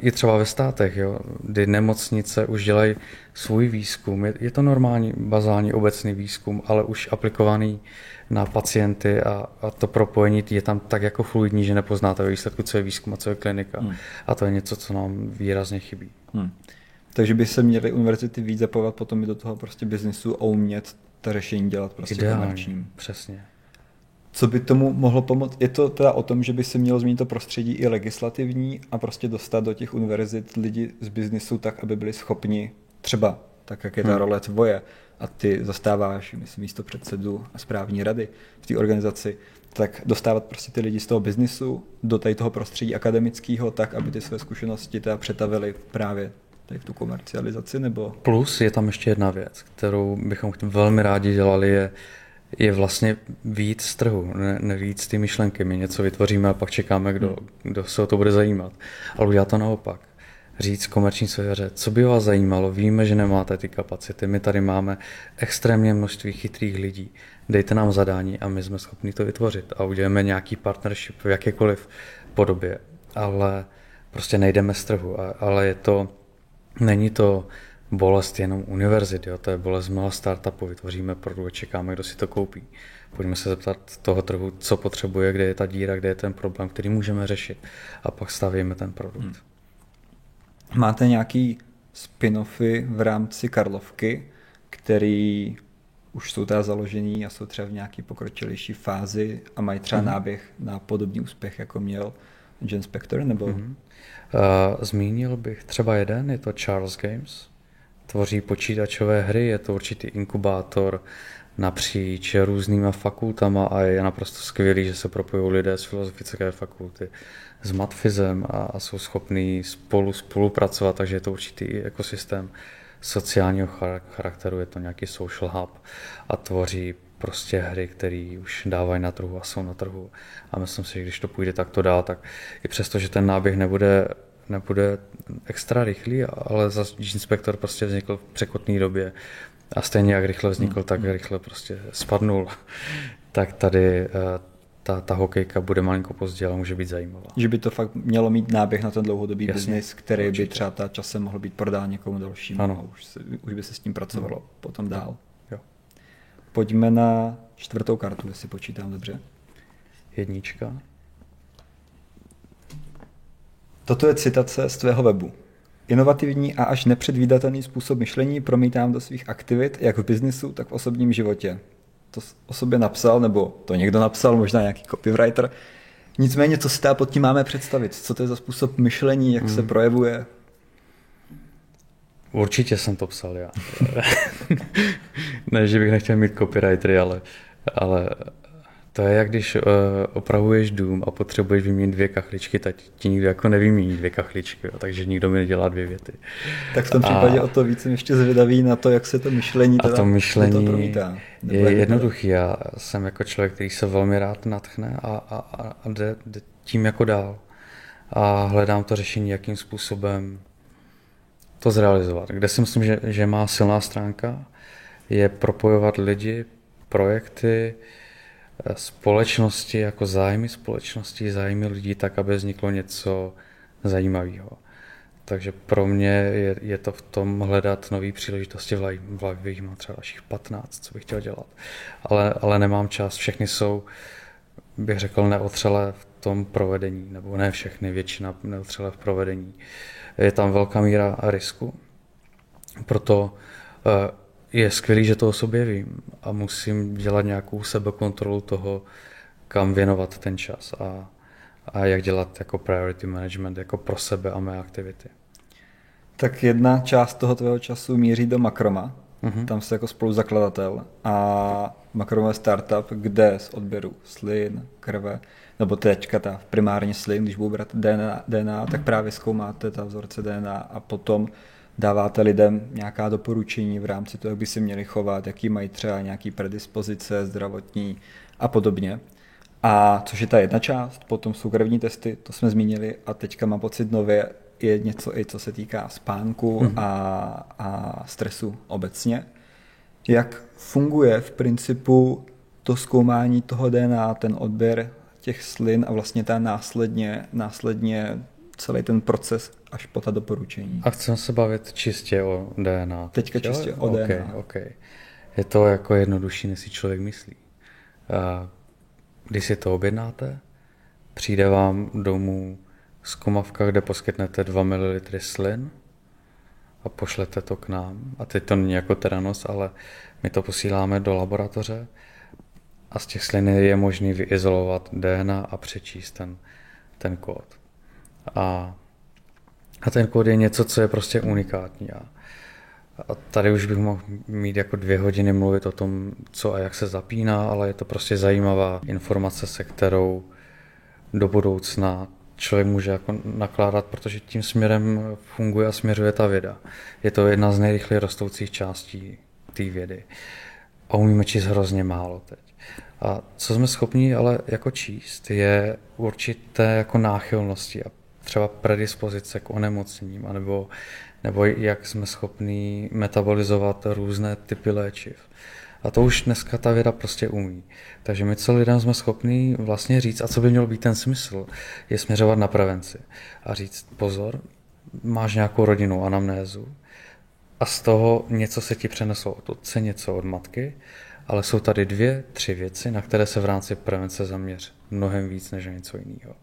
i třeba ve státech, kdy nemocnice už dělají svůj výzkum. Je to normální, bazální, obecný výzkum, ale už aplikovaný na pacienty a to propojení je tam tak jako fluidní, že nepoznáte ve výsledku, co je výzkum a co je klinika. A to je něco, co nám výrazně chybí. Takže by se měly univerzity víc zapojovat potom i do toho prostě biznisu a umět ta řešení dělat prostě komerčním. Přesně. Co by tomu mohlo pomoct? Je to teda o tom, že by se mělo změnit to prostředí i legislativní a prostě dostat do těch univerzit lidi z biznisu tak, aby byli schopni třeba tak jak je ta role tvoje a ty zastáváš, myslím, místopředsedu a správní rady v té organizaci, tak dostávat prostě ty lidi z toho biznisu do tady toho prostředí akademického tak, aby ty své zkušenosti teda přetavily právě tady v tu komercializaci, nebo... Plus je tam ještě jedna věc, kterou bychom velmi rádi dělali, je vlastně víc z trhu, ne víc ty myšlenky. My něco vytvoříme a pak čekáme, kdo se o to bude zajímat. Ale udělat to naopak. Říct komerční sféře, co by vás zajímalo, víme, že nemáte ty kapacity, my tady máme extrémně množství chytrých lidí, dejte nám zadání a my jsme schopni to vytvořit a uděláme nějaký partnership v jakékoliv podobě, ale prostě nejdeme z trhu, ale není to bolest jenom univerzity, to je bolest mnoha startupů, vytvoříme produkt, čekáme, kdo si to koupí. Pojďme se zeptat toho trhu, co potřebuje, kde je ta díra, kde je ten problém, který můžeme řešit a pak stavíme ten produkt. Máte nějaký spin-offy v rámci Karlovky, který už jsou teda založení a jsou třeba v nějaké pokročilejší fázi a mají třeba náběh na podobný úspěch, jako měl Jen Spector, nebo... Zmínil bych třeba jeden, je to Charles Games. Tvoří počítačové hry, je to určitý inkubátor napříč různýma fakultama a je naprosto skvělý, že se propojují lidé z filozofické fakulty s matfizem a jsou schopní spolupracovat, takže je to určitý ekosystém sociálního charakteru, je to nějaký social hub a tvoří prostě hry, které už dávají na trhu a jsou na trhu. A myslím si, že když to půjde takto dál, tak i přesto, že ten náběh nebude extra rychlý, ale za Jen Spector prostě vznikl v překotné době a stejně jak rychle vznikl, tak rychle prostě spadnul. Tak tady ta hokejka bude malinko později, ale může být zajímavá. Že by to fakt mělo mít náběh na ten dlouhodobý biznis, který by třeba časem mohl být prodán někomu dalšímu. Ano. A už by se s tím pracovalo potom dál. Jo. Pojďme na 4. kartu, jestli počítám dobře. 1. Toto je citace z tvého webu. Inovativní a až nepředvídatelný způsob myšlení promítám do svých aktivit, jak v biznisu, tak v osobním životě. To o sobě napsal, nebo to někdo napsal, možná nějaký copywriter. Nicméně, co si teda pod tím máme představit? Co to je za způsob myšlení, jak se projevuje? Určitě jsem to psal já. Ne, že bych nechtěl mít copywritery, ale to je jak když opravuješ dům a potřebuješ vyměnit 2 kachličky, tak ti nikdo jako nevymění 2 kachličky, takže nikdo mi nedělá 2 věty. Tak v tom případě o to víc jsem ještě zvědavý na to, jak se to myšlení teda, to promítá. Je jednoduchý. Já jsem jako člověk, který se velmi rád natchne a jde tím jako dál. A hledám to řešení, jakým způsobem to zrealizovat. Kde si myslím, že má silná stránka, je propojovat lidi, projekty, společnosti, jako zájmy společnosti, zájmy lidí, tak, aby vzniklo něco zajímavého. Takže pro mě je to v tom hledat nové příležitosti v live, mám třeba dalších 15, co bych chtěl dělat. Ale nemám čas, všechny jsou, bych řekl, neotřelé v tom provedení, nebo ne všechny, většina neotřelé v provedení. Je tam velká míra risku, proto je skvělý, že to o sobě vím a musím dělat nějakou sebekontrolu toho, kam věnovat ten čas a jak dělat jako priority management jako pro sebe a mé aktivity. Tak jedna část toho tvého času míří do Macroma, tam jsi jako spoluzakladatel a Macroma je startup, kde z odběru slin, krve, nebo teďka ta primárně slin, když budou brát DNA, tak právě zkoumáte ta vzorce DNA a potom dáváte lidem nějaká doporučení v rámci toho, jak by si měli chovat, jaký mají třeba nějaký predispozice zdravotní a podobně. A což je ta jedna část, potom jsou krevní testy, to jsme zmínili a teďka mám pocit nově je něco i co se týká spánku a stresu obecně. Jak funguje v principu to zkoumání toho DNA, ten odběr těch slin a vlastně ta následně celý ten proces až po ta doporučení. A chceme se bavit čistě o DNA. Teďka čistě o DNA. Okay. Je to jako jednodušší, než si člověk myslí. Když si to objednáte, přijde vám domů zkumavka, kde poskytnete 2 ml slin a pošlete to k nám. A teď to není jako Teranos, ale my to posíláme do laboratoře a z těch slin je možné vyizolovat DNA a přečíst ten kód. A ten kód je něco, co je prostě unikátní. A tady už bych mohl mít jako 2 hodiny mluvit o tom, co a jak se zapíná, ale je to prostě zajímavá informace, se kterou do budoucna člověk může jako nakládat, protože tím směrem funguje a směřuje ta věda. Je to jedna z nejrychleji rostoucích částí té vědy. A umíme číst hrozně málo teď. A co jsme schopni ale jako číst, je určité jako náchylnosti a třeba predispozice k onemocněním, nebo jak jsme schopni metabolizovat různé typy léčiv. A to už dneska ta věda prostě umí. Takže my, co lidem jsme schopni vlastně říct, a co by měl být ten smysl, je směřovat na prevenci. A říct, pozor, máš nějakou rodinnou anamnézu a z toho něco se ti přeneslo od otce, něco od matky, ale jsou tady 2, 3 věci, na které se v rámci prevence zaměř mnohem víc než něco jiného.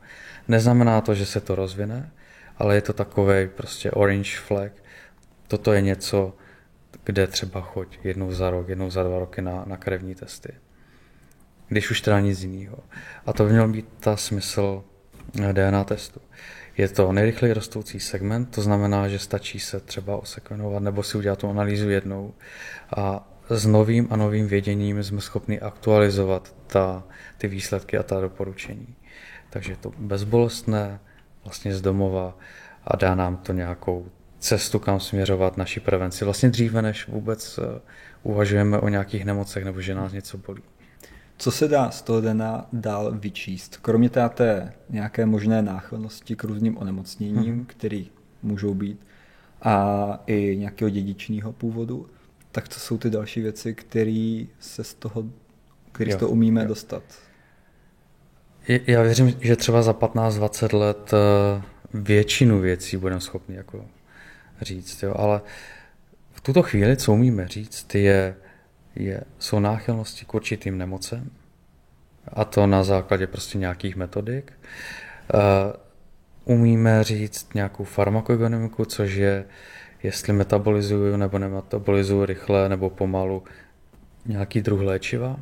Neznamená to, že se to rozvine, ale je to takovej prostě orange flag. Toto je něco, kde třeba choď jednou za rok, jednou za 2 roky na krevní testy. Když už teda nic jiného. A to by měl být ta smysl DNA testu. Je to nejrychleji rostoucí segment, to znamená, že stačí se třeba osekvenovat nebo si udělat tu analýzu jednou a s novým a novým věděním jsme schopni aktualizovat ty výsledky a ta doporučení. Takže je to bezbolestné, vlastně z domova a dá nám to nějakou cestu, kam směřovat naší prevenci. Vlastně dříve, než vůbec uvažujeme o nějakých nemocech nebo že nás něco bolí. Co se dá z toho DNA dál vyčíst? Kromě té nějaké možné náchylnosti k různým onemocněním, které můžou být, a i nějakého dědičného původu, tak to jsou ty další věci, které se z toho umíme dostat. Já věřím, že třeba za 15-20 let většinu věcí budeme schopni jako říct, jo? Ale v tuto chvíli, co umíme říct, jsou náchylnosti k určitým nemocem, a to na základě prostě nějakých metodik. Umíme říct nějakou farmakogenomiku, což je, jestli metabolizuju nebo nemetabolizuju rychle nebo pomalu nějaký druh léčiva.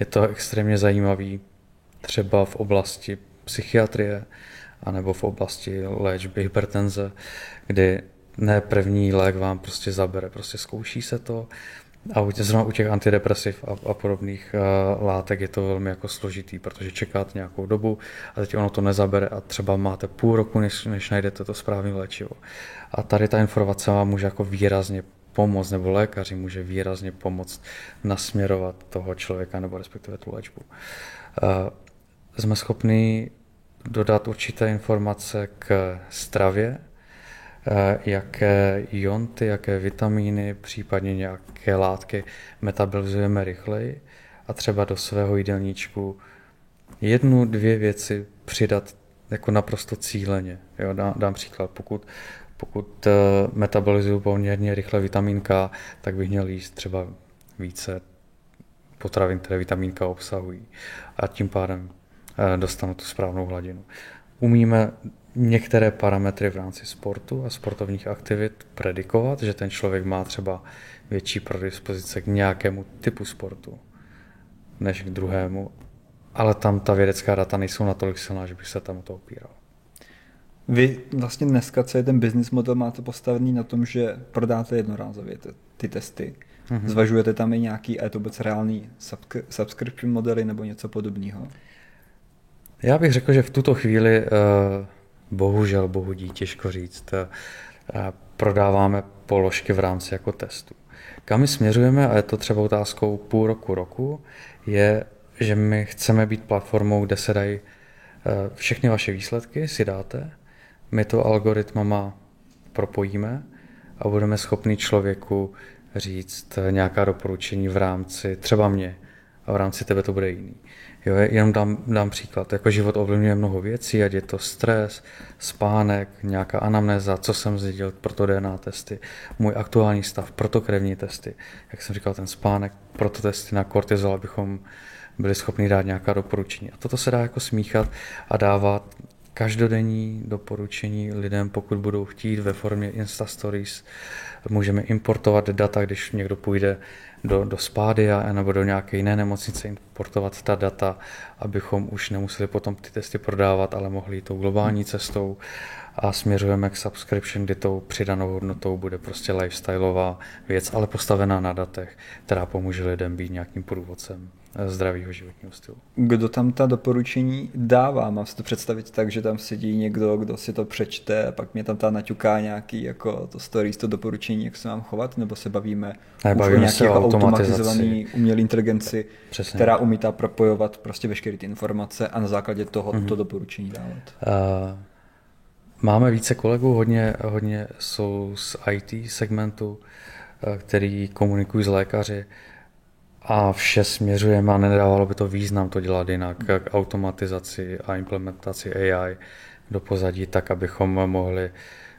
Je to extrémně zajímavý třeba v oblasti psychiatrie anebo v oblasti léčby hypertenze, kdy ne první lék vám prostě zabere, prostě zkouší se to. A zrovna u těch antidepresiv a podobných látek je to velmi jako složitý, protože čekáte nějakou dobu a teď ono to nezabere a třeba máte půl roku, než najdete to správné léčivo. A tady ta informace vám může jako výrazně pomoct, nebo lékaři může výrazně pomoct nasměrovat toho člověka nebo respektive tu léčbu. Jsme schopni dodat určité informace k stravě, jaké ionty, jaké vitamíny, případně nějaké látky metabolizujeme rychleji a třeba do svého jídelníčku 1, 2 věci přidat jako naprosto cíleně. Jo, dám příklad, pokud metabolizuju poměrně rychle vitamin K, tak bych měl jíst třeba více potravin, které vitamin K obsahují a tím pádem dostanu tu správnou hladinu. Umíme některé parametry v rámci sportu a sportovních aktivit predikovat, že ten člověk má třeba větší predispozice k nějakému typu sportu než k druhému, ale tam ta vědecká data nejsou natolik silná, že bych se tam o to opíral. Vy vlastně dneska celý ten business model máte postavený na tom, že prodáte jednorázově ty testy. Mm-hmm. Zvažujete tam i nějaký, a je to vůbec reálný subscription modely nebo něco podobného? Já bych řekl, že v tuto chvíli bohužel, bohudí, těžko říct, prodáváme položky v rámci jako testu. Kam my směřujeme, a je to třeba otázkou půl roku, je, že my chceme být platformou, kde se dají všechny vaše výsledky, si dáte, my to algoritmama propojíme a budeme schopni člověku říct nějaká doporučení v rámci třeba mě a v rámci tebe to bude jiný. Jo, jenom dám příklad. Jako život ovlivňuje mnoho věcí, ať je to stres, spánek, nějaká anamnéza, co jsem zdědil, proto DNA testy, můj aktuální stav, proto krevní testy, jak jsem říkal, ten spánek, proto testy na kortizol, abychom byli schopni dát nějaká doporučení. A toto se dá jako smíchat a dávat každodenní doporučení lidem, pokud budou chtít ve formě Insta Stories. Můžeme importovat data, když někdo půjde do Spádia nebo do nějaké jiné nemocnice, importovat ta data, abychom už nemuseli potom ty testy prodávat, ale mohli jít tou globální cestou a směřujeme k subscription, kdy tou přidanou hodnotou bude prostě lifestyleová věc, ale postavená na datech, která pomůže lidem být nějakým průvodcem zdravého životního stylu. Kdo tam ta doporučení dává? Mám si to představit tak, že tam sedí někdo, kdo si to přečte, pak mě tam naťuká nějaký jako to stories, to doporučení, jak se mám chovat, nebo se bavíme už o nějaké automatizované umělé inteligenci, přesně, která umí propojovat prostě veškeré ty informace a na základě toho to doporučení dávat. Máme více kolegů, hodně jsou z IT segmentu, který komunikují s lékaři, a vše směřujeme a nedávalo by to význam to dělat jinak k automatizaci a implementaci AI do pozadí, tak abychom mohli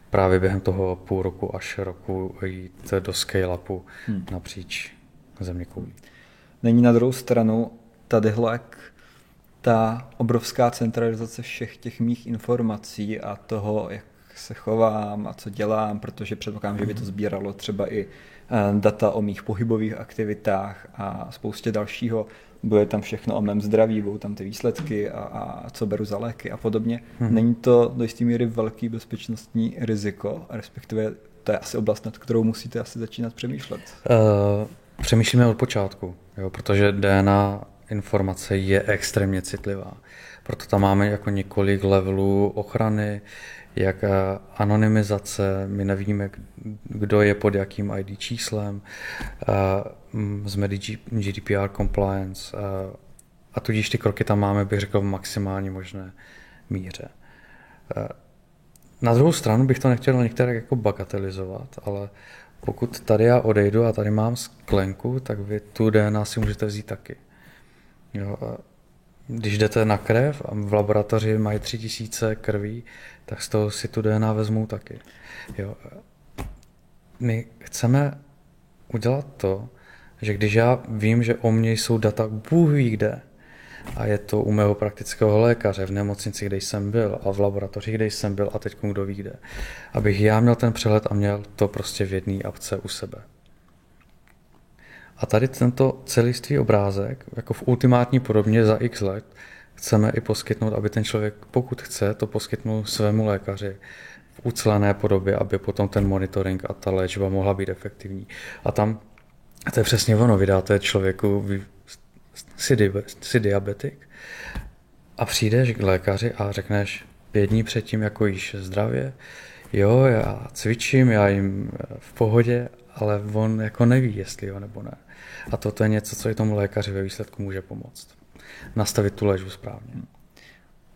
právě během toho půl roku až roku jít do scale-upu napříč zeměkoulí. Není na druhou stranu tadyhle ta obrovská centralizace všech těch mých informací a toho, jak se chovám a co dělám, protože předpokládám, že by to sbíralo třeba i data o mých pohybových aktivitách a spoustě dalšího. Bude tam všechno o mém zdraví, budou tam ty výsledky a co beru za léky a podobně. Není to do jisté míry velký bezpečnostní riziko, respektive to je asi oblast, nad kterou musíte asi začínat přemýšlet. Přemýšlíme od počátku, jo, protože DNA informace je extrémně citlivá. Proto tam máme jako několik levelů ochrany, jak anonymizace, my nevíme, kdo je pod jakým ID číslem, jsme GDPR compliance a tudíž ty kroky tam máme, bych řekl, v maximální možné míře. Na druhou stranu bych to nechtěl některé jako bagatelizovat, ale pokud tady já odejdu a tady mám sklenku, tak vy tu DNA si můžete vzít taky. Jo, když jdete na krev a v laboratoři mají 3000 krví, tak z toho si tu DNA vezmou taky. Jo. My chceme udělat to, že když já vím, že o mně jsou data Bůh ví kde, a je to u mého praktického lékaře v nemocnici, kde jsem byl, a v laboratoři, kde jsem byl, a teď kdo ví kde, abych já měl ten přehled a měl to prostě v jedné apce u sebe. A tady tento celistvý obrázek, jako v ultimátní podobě za x let, chceme i poskytnout, aby ten člověk, pokud chce, to poskytnul svému lékaři v ucelené podobě, aby potom ten monitoring a ta léčba mohla být efektivní. A tam, to je přesně ono, vydáte člověku, jsi diabetik a přijdeš k lékaři a řekneš 5 dní předtím, jako jíš zdravě, jo, já cvičím, já jim v pohodě, ale on jako neví, jestli jo nebo ne. A toto je něco, co i tomu lékaři ve výsledku může pomoct. Nastavit tu léčbu správně.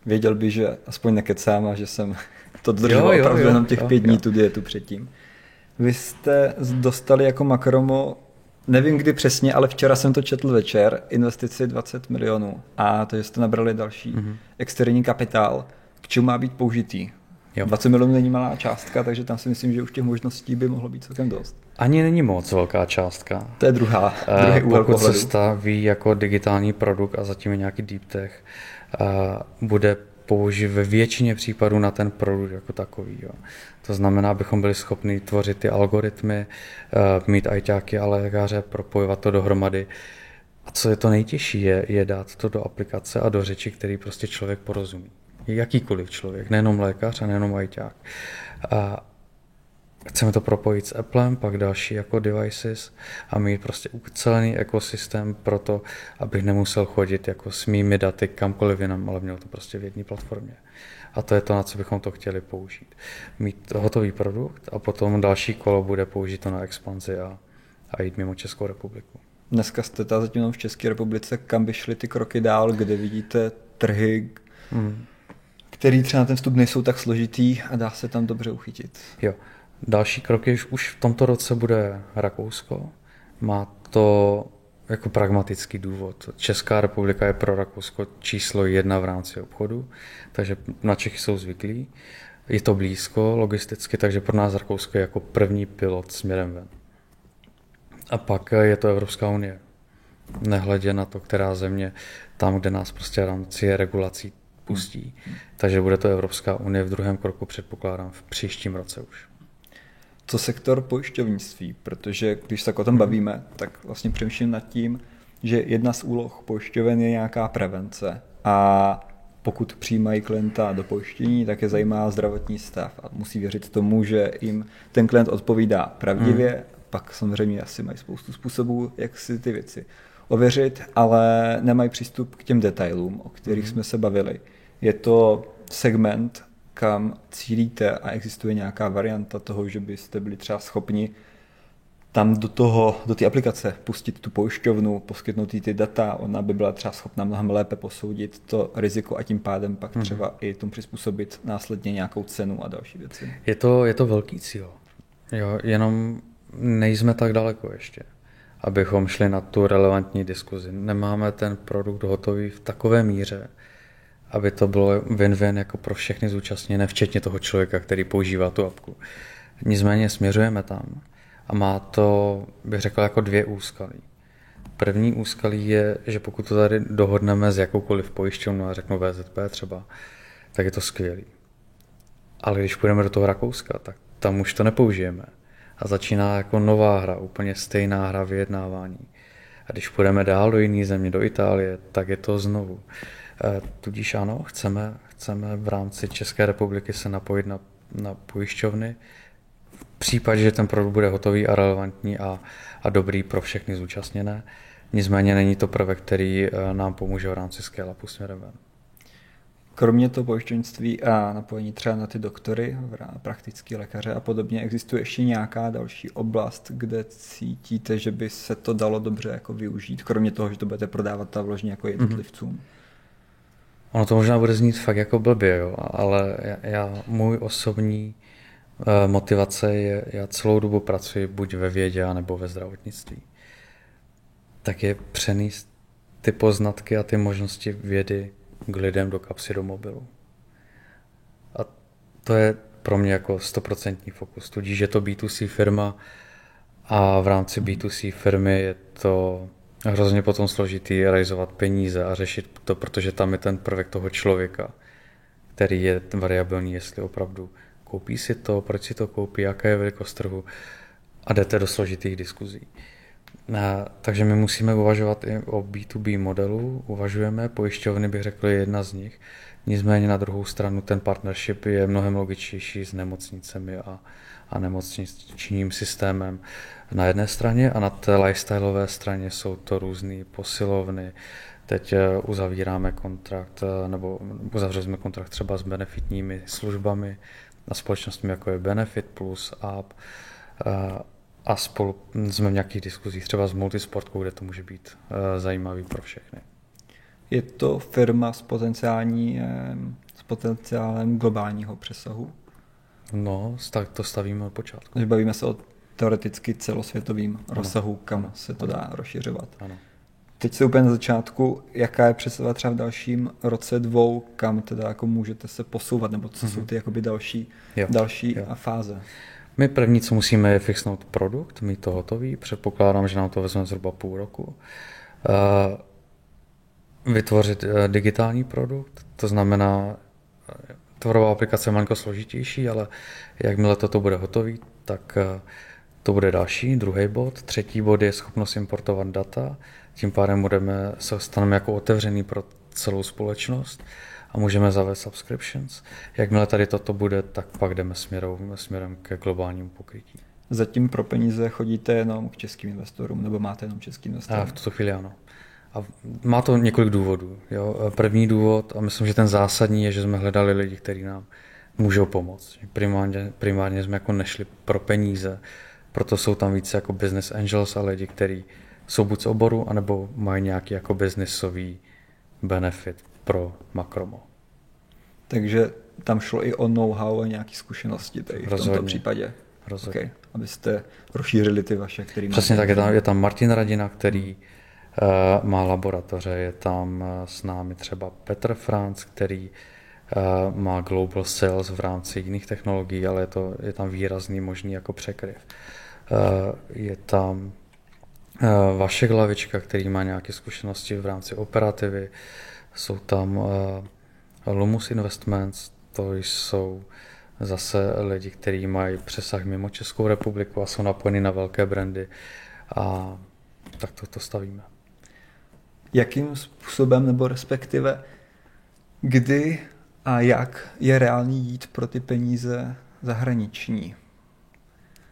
Věděl by, že aspoň nekecám a že jsem to dodržoval opravdu jenom těch 5 dní tu dietu předtím. Vy jste dostali jako Macromo, nevím kdy přesně, ale včera jsem to četl večer, investici 20 milionů a to, že jste nabrali další externí kapitál, k čemu má být použitý. Jo. 20 milionů není malá částka, takže tam si myslím, že už těch možností by mohlo být celkem dost. Ani není moc velká částka. To je druhý úhel pohledu. Pokud se staví jako digitální produkt a zatím je nějaký deep tech, bude použít ve většině případů na ten produkt jako takový. Jo. To znamená, abychom byli schopni tvořit ty algoritmy, mít ajťáky a lékaře, propojovat to dohromady. A co je to nejtěžší, je dát to do aplikace a do řeči, který prostě člověk porozumí. Jakýkoliv člověk, nejenom lékař a nejenom ajťák. Chceme to propojit s Applem, pak další jako devices a mít prostě ucelený ekosystém pro to, abych nemusel chodit jako s mými daty kamkoliv jinam, ale měl to prostě v jedné platformě. A to je to, na co bychom to chtěli použít. Mít hotový produkt a potom další kolo bude použito na expanzi a jít mimo Českou republiku. Dneska jste zatím v České republice, kam by šly ty kroky dál, kde vidíte trhy, který třeba na ten vstup nejsou tak složitý a dá se tam dobře uchytit. Jo. Další kroky už v tomto roce bude Rakousko. Má to jako pragmatický důvod. Česká republika je pro Rakousko číslo 1 v rámci obchodu, takže na Čechy jsou zvyklí. Je to blízko logisticky, takže pro nás Rakousko je jako první pilot směrem ven. A pak je to Evropská unie. Nehledě na to, která země tam, kde nás prostě rámci regulací pustí. Takže bude to Evropská unie v druhém kroku, předpokládám, v příštím roce už. Co sektor pojišťovnictví? Protože když se o tom bavíme, tak vlastně přemýšlím nad tím, že jedna z úloh pojišťoven je nějaká prevence. A pokud přijímají klienta do pojištění, tak je zajímá zdravotní stav a musí věřit tomu, že jim ten klient odpovídá pravdivě. Pak samozřejmě asi mají spoustu způsobů, jak si ty věci ověřit, ale nemají přístup k těm detailům, o kterých jsme se bavili. Je to segment, kam cílíte a existuje nějaká varianta toho, že byste byli třeba schopni tam do té aplikace pustit tu pojišťovnu, poskytnout jí ty data, ona by byla třeba schopna mnohem lépe posoudit to riziko a tím pádem pak třeba i tomu přizpůsobit následně nějakou cenu a další věci. Je to velký cíl. Jo, jenom nejsme tak daleko ještě, abychom šli na tu relevantní diskuzi. Nemáme ten produkt hotový v takové míře, aby to bylo win-win jako pro všechny zúčastněné, včetně toho člověka, který používá tu apku. Nicméně směřujeme tam a má to, bych řekl, jako 2 úskalí. První úskalí je, že pokud to tady dohodneme s jakoukoliv pojišťovnou, a řeknu VZP třeba, tak je to skvělý. Ale když půjdeme do toho Rakouska, tak tam už to nepoužijeme. A začíná jako nová hra, úplně stejná hra vyjednávání. A když půjdeme dál do jiné země, do Itálie, tak je to znovu. Tudíž ano, chceme v rámci České republiky se napojit na pojišťovny. V případě, že ten produkt bude hotový a relevantní a dobrý pro všechny zúčastněné. Nicméně není to prvek, který nám pomůže v rámci scale-upu směrem ven. Kromě toho pojišťovnictví a napojení třeba na ty doktory, praktický lékaře a podobně, existuje ještě nějaká další oblast, kde cítíte, že by se to dalo dobře jako využít, kromě toho, že to budete prodávat ta vložně jako jednotlivcům? Ono to možná bude znít fakt jako blbě, jo, ale můj osobní motivace je, já celou dobu pracuji buď ve vědě, nebo ve zdravotnictví. Tak je přenést ty poznatky a ty možnosti vědy k lidem do kapsy, do mobilu. A to je pro mě jako 100% fokus. Tudíž je to B2C firma a v rámci B2C firmy je to hrozně potom složitý realizovat peníze a řešit to, protože tam je ten prvek toho člověka, který je variabilní, jestli opravdu koupí si to, proč si to koupí, jaká je velikost trhu a jdete do složitých diskuzí. Takže my musíme uvažovat i o B2B modelu, uvažujeme, pojišťovny bych řekl je jedna z nich, nicméně na druhou stranu ten partnership je mnohem logičtější s nemocnicemi a nemocničním systémem na jedné straně a na té lifestyleové straně jsou to různé posilovny. Teď uzavíráme kontrakt, nebo uzavřeli jsme kontrakt třeba s benefitními službami a společnostmi jako je Benefit Plus, App a spolu jsme v nějakých diskuzích třeba s Multisportkou, kde to může být zajímavý pro všechny. Je to firma s potenciálem globálního přesahu? No, tak to stavíme od počátku. Takže bavíme se o teoreticky celosvětovým rozsahu, kam se to dá rozšiřovat. Ano. Teď se úplně na začátku, jaká je představa třeba v dalším roce, 2, kam teda jako můžete se posouvat, nebo co jsou ty jakoby další fáze? My první, co musíme, je fixnout produkt, mít to hotový. Předpokládám, že nám to vezme zhruba půl roku. Vytvořit digitální produkt, to znamená, tvorová aplikace je malinko složitější, ale jakmile toto bude hotový, tak to bude další, druhý bod. Třetí bod je schopnost importovat data, tím pádem se staneme jako otevřený pro celou společnost a můžeme zavést subscriptions. Jakmile tady toto bude, tak pak jdeme směrem ke globálnímu pokrytí. Zatím pro peníze chodíte jenom k českým investorům, nebo máte jenom český investor? V tuto chvíli ano. A má to několik důvodů. Jo. První důvod, a myslím, že ten zásadní, je, že jsme hledali lidi, kteří nám můžou pomoct. Primárně jsme jako nešli pro peníze, proto jsou tam více jako business angels a lidi, kteří jsou buď z oboru, anebo mají nějaký jako businessový benefit pro Makromo. Takže tam šlo i o know-how a nějaké zkušenosti tady v tomto případě. Rozhodně. Okay. Abyste rozšířili ty vaše, který přesně tak, je tam Martin Radina, který má laboratoře, je tam s námi třeba Petr Franc, který má global sales v rámci jiných technologií, ale je tam výrazný možný jako překryv. Je tam Vašek Hlavička, který má nějaké zkušenosti v rámci operativy, jsou tam Lumus Investments, to jsou zase lidi, kteří mají přesah mimo Českou republiku a jsou napojeni na velké brandy a tak to stavíme. Jakým způsobem nebo respektive Kdy a jak je reálný jít pro ty peníze zahraniční?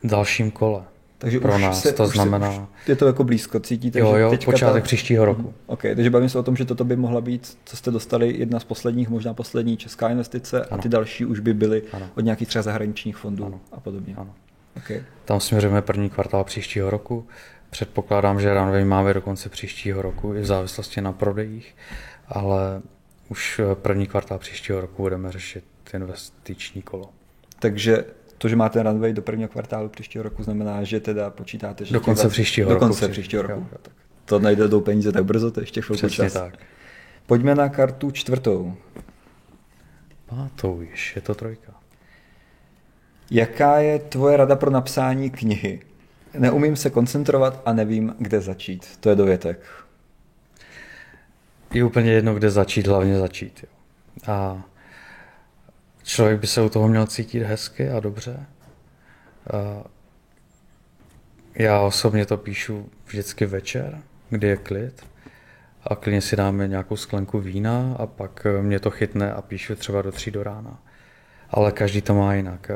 V dalším kole. Takže pro nás to znamená... Už je to jako blízko, cítíte? Jo, počátek příštího roku. OK, takže bavím se o tom, že toto by mohla být, co jste dostali, jedna z posledních, možná poslední česká investice, ano. A ty další už by byly od nějakých třeba zahraničních fondů a podobně. Ano. Okay. Tam směřujeme první kvartál příštího roku. Předpokládám, že runway máme do konce příštího roku i v závislosti na prodejích, ale už první kvartál příštího roku budeme řešit investiční kolo. Takže to, že máte runway do prvního kvartálu příštího roku, znamená, že teda počítáte, že do konce příštího roku. Do konce příštího roku. Jo. Tak to najde do peníze tak brzo, to ještě chvilku čas. Tak. Pojďme na kartu 4. 5. již, je to 3. Jaká je tvoje rada pro napsání knihy? Neumím se koncentrovat a nevím, kde začít. To je dovětek. Je úplně jedno, kde začít, hlavně začít. Jo. A člověk by se u toho měl cítit hezky a dobře. Já osobně to píšu vždycky večer, kdy je klid. A klidně si dáme nějakou sklenku vína a pak mě to chytne a píšu třeba do 3 do rána. Ale každý to má jinak.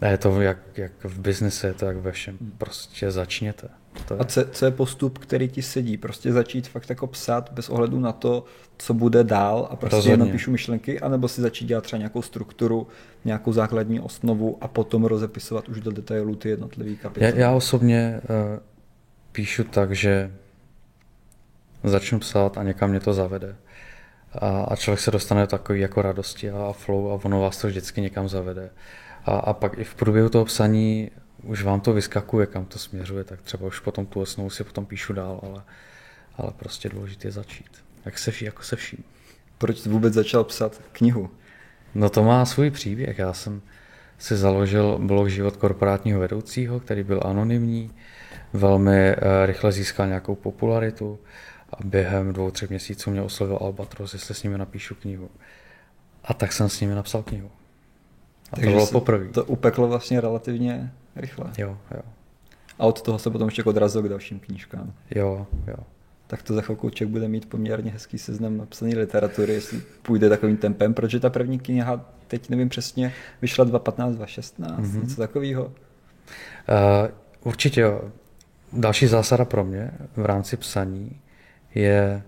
A je to jak v biznise, je to jak ve všem. Prostě začněte. A co je postup, který ti sedí? Prostě začít fakt jako psát bez ohledu na to, co bude dál a prostě jenom píšu myšlenky, anebo si začít dělat třeba nějakou strukturu, nějakou základní osnovu a potom rozepisovat už do detailů ty jednotlivý kapitoly. Já osobně píšu tak, že začnu psát a někam mě to zavede. A člověk se dostane do takový jako radosti a flow a ono vás to vždycky někam zavede. A pak i v průběhu toho psaní už vám to vyskakuje, kam to směřuje, tak třeba už potom tu osnovu si potom píšu dál, ale prostě důležité je začít. Jako se vším. Proč jsi vůbec začal psat knihu? No to má svůj příběh. Já jsem si založil blog Život korporátního vedoucího, který byl anonymní, velmi rychle získal nějakou popularitu a během 2-3 měsíců mě oslovil Albatros, jestli s nimi napíšu knihu. A tak jsem s nimi napsal knihu. A takže to bylo poprvé. To upeklo vlastně relativně rychle. Jo. A od toho se potom ještě odrazil k dalším knížkám. Jo. Tak to za chvilku člověk bude mít poměrně hezký seznam napsaný literatury, jestli půjde takovým tempem, protože ta první kniha, teď nevím přesně, vyšla 2015, 2016, něco takového. Určitě jo. Další zásada pro mě v rámci psaní je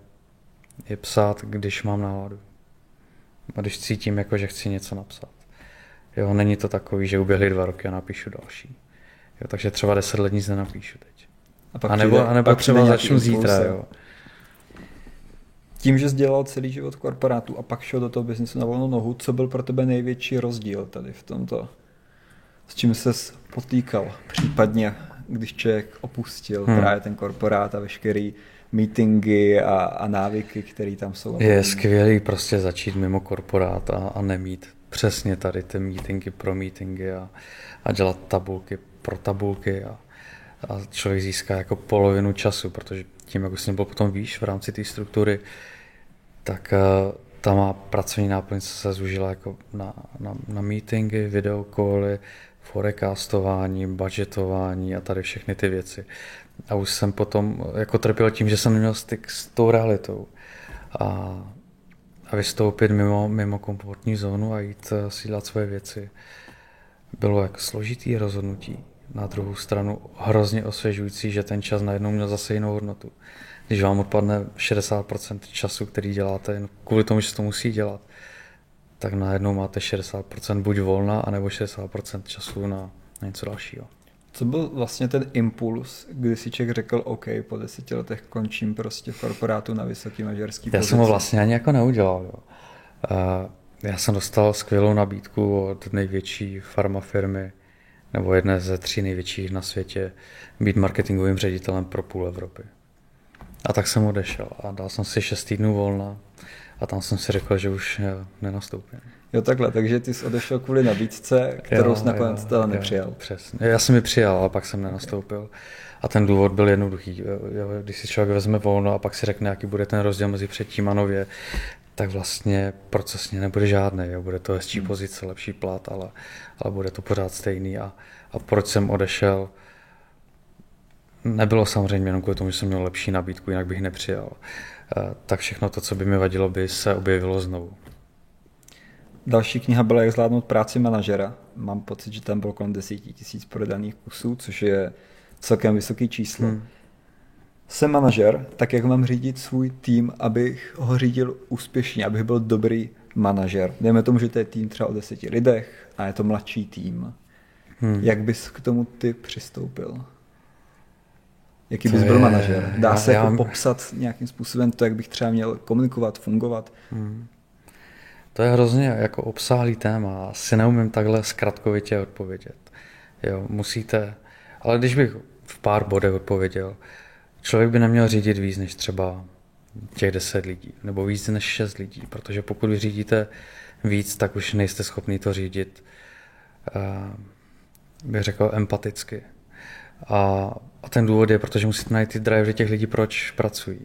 psát, když mám náladu. A když cítím, jako, že chci něco napsat. Jo, není to takový, že uběhly 2 roky a napíšu další. Jo, takže třeba 10 let nic nenapíšu teď. A nebo třeba začnu zítra. Jo. Tím, že jsi dělal celý život v korporátu a pak šel do toho biznesu na volnou nohu, co byl pro tebe největší rozdíl tady v tomto? S čím ses potýkal? Případně, když člověk opustil právě ten korporát a veškerý meetingy a návyky, které tam jsou. Je skvělý prostě začít mimo korporát a nemít přesně tady ty meetingy pro meetingy a dělat tabulky pro tabulky a člověk získá jako polovinu času, protože tím, jak už jsem byl potom výš v rámci té struktury, tak ta má pracovní náplň se zúžila jako na meetingy, videokoly, forecastování, budgetování a tady všechny ty věci. A už jsem potom jako trpěl tím, že jsem neměl styk s tou realitou. A vystoupit mimo komfortní zónu a jít si dělat svoje věci bylo jako složitý rozhodnutí. Na druhou stranu hrozně osvěžující, že ten čas najednou měl zase jinou hodnotu. Když vám odpadne 60% času, který děláte jen kvůli tomu, že se to musí dělat, tak najednou máte 60% buď volna, anebo 60% času na něco dalšího. Co byl vlastně ten impuls, kdy si člověk řekl, OK, po 10 letech končím prostě v korporátu na vysoký manažerský pozici? Já jsem ho vlastně ani jako neudělal. Jo. Já jsem dostal skvělou nabídku od největší farmafirmy, nebo jedné ze 3 největších na světě, být marketingovým ředitelem pro půl Evropy. A tak jsem odešel a dal jsem si 6 týdnů volna a tam jsem si řekl, že už nenastoupím. Jo takhle, takže ty jsi odešel kvůli nabídce, kterou jsi nakonec teda nepřijal. Přesně. Já jsem ji přijal, ale pak jsem nenastoupil. A ten důvod byl jednoduchý. Když si člověk vezme volno a pak si řekne, jaký bude ten rozdíl mezi předtím a nově, tak vlastně procesně nebude žádný. Jo. Bude to hezčí pozice, lepší plat, ale bude to pořád stejný. A proč jsem odešel? Nebylo samozřejmě jenom kvůli tomu, že jsem měl lepší nabídku, jinak bych nepřijal. Tak všechno to, co by mi vadilo, by se objevilo znovu. Další kniha byla Jak zvládnout práci manažera. Mám pocit, že tam bylo kolem 10 000 prodaných kusů, což je celkem vysoké číslo. Jsem manažer, tak jak mám řídit svůj tým, abych ho řídil úspěšně, abych byl dobrý manažer. Dejme tomu, že to je tým třeba o 10 lidech a je to mladší tým. Jak bys k tomu ty přistoupil? Jaký bys byl manažer? Dá se jako popsat nějakým způsobem to, jak bych třeba měl komunikovat, fungovat? To je hrozně jako obsáhlý téma. Asi neumím takhle zkratkovitě odpovědět. Jo, musíte, ale když bych v pár bodech odpověděl, člověk by neměl řídit víc než třeba těch 10 lidí, nebo víc než 6 lidí, protože pokud vy řídíte víc, tak už nejste schopný to řídit, bych řekl, empaticky. A ten důvod je, protože musíte najít ty drivery těch lidí, proč pracují.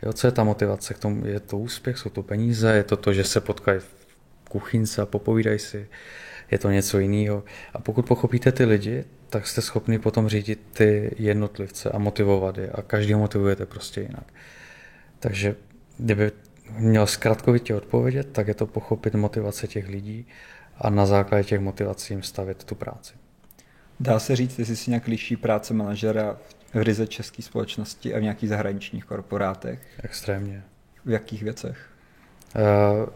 Jo, co je ta motivace k tomu? Je to úspěch, jsou to peníze, je to to, že se potkají v kuchynce a popovídají si, je to něco jiného. A pokud pochopíte ty lidi, tak jste schopni potom řídit ty jednotlivce a motivovat je. A každého motivujete prostě jinak. Takže kdyby měl zkratkovitě odpovědět, tak je to pochopit motivace těch lidí a na základě těch motivací jim stavět tu práci. Dá se říct, jestli si nějak liší práce manažera v ryze české společnosti a v nějakých zahraničních korporátech? Extrémně. V jakých věcech?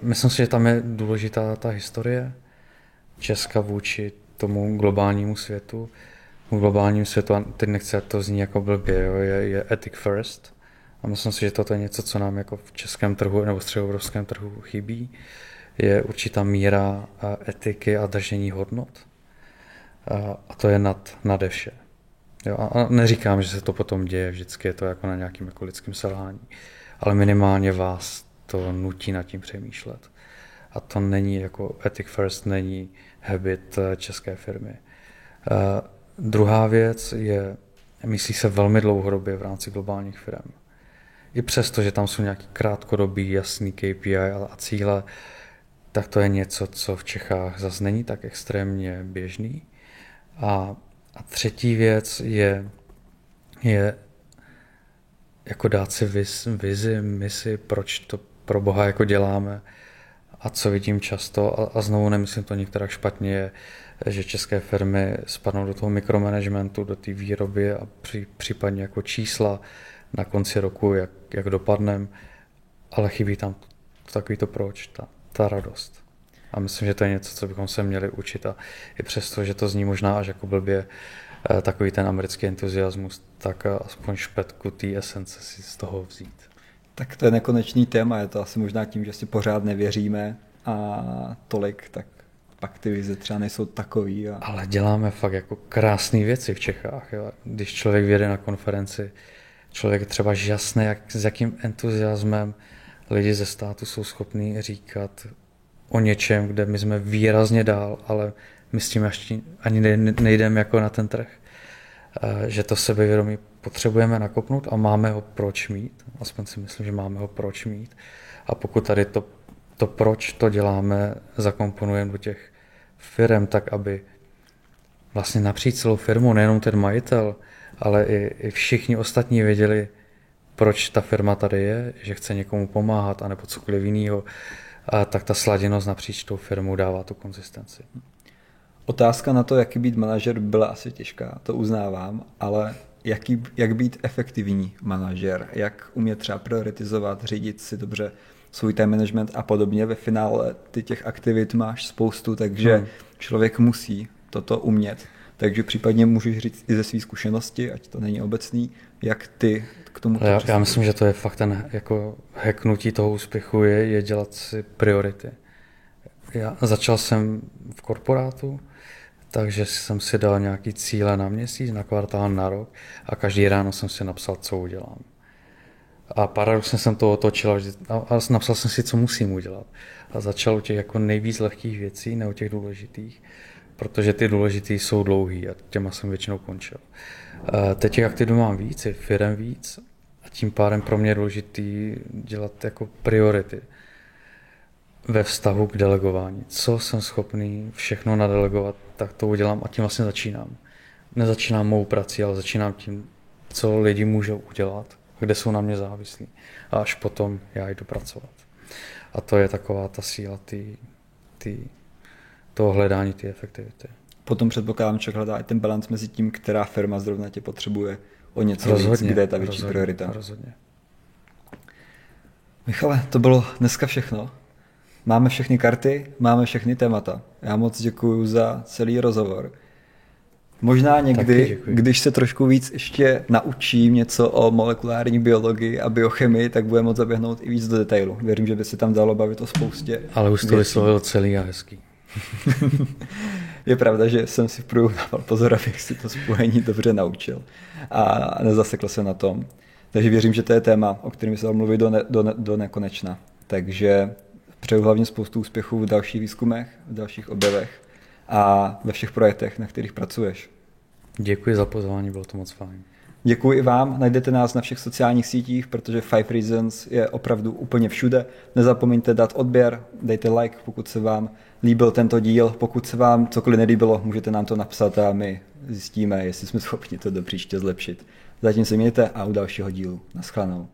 Myslím si, že tam je důležitá ta historie Česka vůči tomu globálnímu světu. V globálním světu, a teď nechci, to zní jako blbě, jo, je ethic first. A myslím si, že toto je něco, co nám jako v českém trhu nebo středoevropském trhu chybí. Je určitá míra etiky a držení hodnot. A to je nade vše. Jo, a neříkám, že se to potom děje, vždycky je to jako na nějakým jako lidském selhání, ale minimálně vás to nutí nad tím přemýšlet. A to není jako ethic first, není habit české firmy. Druhá věc je, myslí se velmi dlouhodobě v rámci globálních firm. I přesto, že tam jsou nějaký krátkodobý, jasný KPI a cíle, tak to je něco, co v Čechách zase není tak extrémně běžný. A třetí věc je jako dát si vizi, misi, proč to pro Boha jako děláme a co vidím často. A znovu nemyslím to některá špatně, je, že české firmy spadnou do toho mikromanagementu, do té výroby a případně jako čísla na konci roku, jak dopadnem, ale chybí tam takový to proč, ta radost. A myslím, že to je něco, co bychom se měli učit a i přesto, že to zní možná až jako blbě takový ten americký entuziasmus, tak aspoň špetku té esence si z toho vzít. Tak to je nekonečný téma, je to asi možná tím, že si pořád nevěříme a tolik, tak pak ty vize třeba nejsou takový. Ale děláme fakt jako krásné věci v Čechách. Jo. Když člověk vyjede na konferenci, člověk je třeba žasný, s jakým entuziasmem lidi ze státu jsou schopní říkat o něčem, kde my jsme výrazně dál, ale my s tím ani nejdeme jako na ten trh. Že to sebevědomí potřebujeme nakopnout a máme ho proč mít. Aspoň si myslím, že máme ho proč mít. A pokud tady to proč to děláme, zakomponujeme do těch firem, tak aby vlastně napříč celou firmu, nejenom ten majitel, ale i všichni ostatní věděli, proč ta firma tady je, že chce někomu pomáhat, anebo cokoliv jiného, tak ta sladěnost napříč tou firmou dává tu konzistenci. Otázka na to, jaký být manažer, byla asi těžká, to uznávám, ale jak být efektivní manažer, jak umět třeba prioritizovat, řídit si dobře svůj time management a podobně. Ve finále ty těch aktivit máš spoustu, takže člověk musí toto umět. Takže případně můžeš říct i ze své zkušenosti, ať to není obecný, jak ty k tomu to já myslím, že to je fakt ten jako hacknutí toho úspěchu je dělat si priority. Já začal jsem v korporátu, takže jsem si dal nějaký cíle na měsíc, na kvartál, na rok a každý ráno jsem si napsal, co udělám. A paradoxně jsem to otočil a napsal jsem si, co musím udělat. A začal u těch jako nejvíc lehkých věcí, ne u těch důležitých, protože ty důležitý jsou dlouhý a těma jsem většinou končil. Teď těch aktivit mám víc, je firem víc a tím pádem pro mě je důležitý dělat jako priority ve vztahu k delegování. Co jsem schopný všechno nadelegovat, tak to udělám a tím vlastně začínám. Nezačínám mou prací, ale začínám tím, co lidi můžou udělat, kde jsou na mě závislí. A až potom já jdu pracovat. A to je taková ta síla té toho hledání té efektivity. Potom předpokládám, že hledá i ten balans mezi tím, která firma zrovna tě potřebuje o něco víc, kde je ta větší priorita. Rozhodně. Michale, to bylo dneska všechno. Máme všechny karty, máme všechny témata. Já moc děkuju za celý rozhovor. Možná někdy, když se trošku víc ještě naučím něco o molekulární biologii a biochemii, tak bude moct zaběhnout i víc do detailu. Věřím, že by se tam dalo bavit o spoustě. Ale už to vyslovil celý a hezký. Je pravda, že jsem si v průběhu dával pozor, abych si to spojení dobře naučil a nezasekl se na tom. Takže věřím, že to je téma, o kterém se dá mluvit do nekonečna. Takže přeju hlavně spoustu úspěchů v dalších výzkumech, v dalších objevech a ve všech projektech, na kterých pracuješ. Děkuji za pozvání, bylo to moc fajn. Děkuji i vám, najdete nás na všech sociálních sítích, protože 5 Reasons je opravdu úplně všude. Nezapomeňte dát odběr, dejte like, pokud se vám líbil tento díl. Pokud se vám cokoliv nelíbilo, můžete nám to napsat a my zjistíme, jestli jsme schopni to do příště zlepšit. Zatím se mějte a u dalšího dílu. Naschledanou.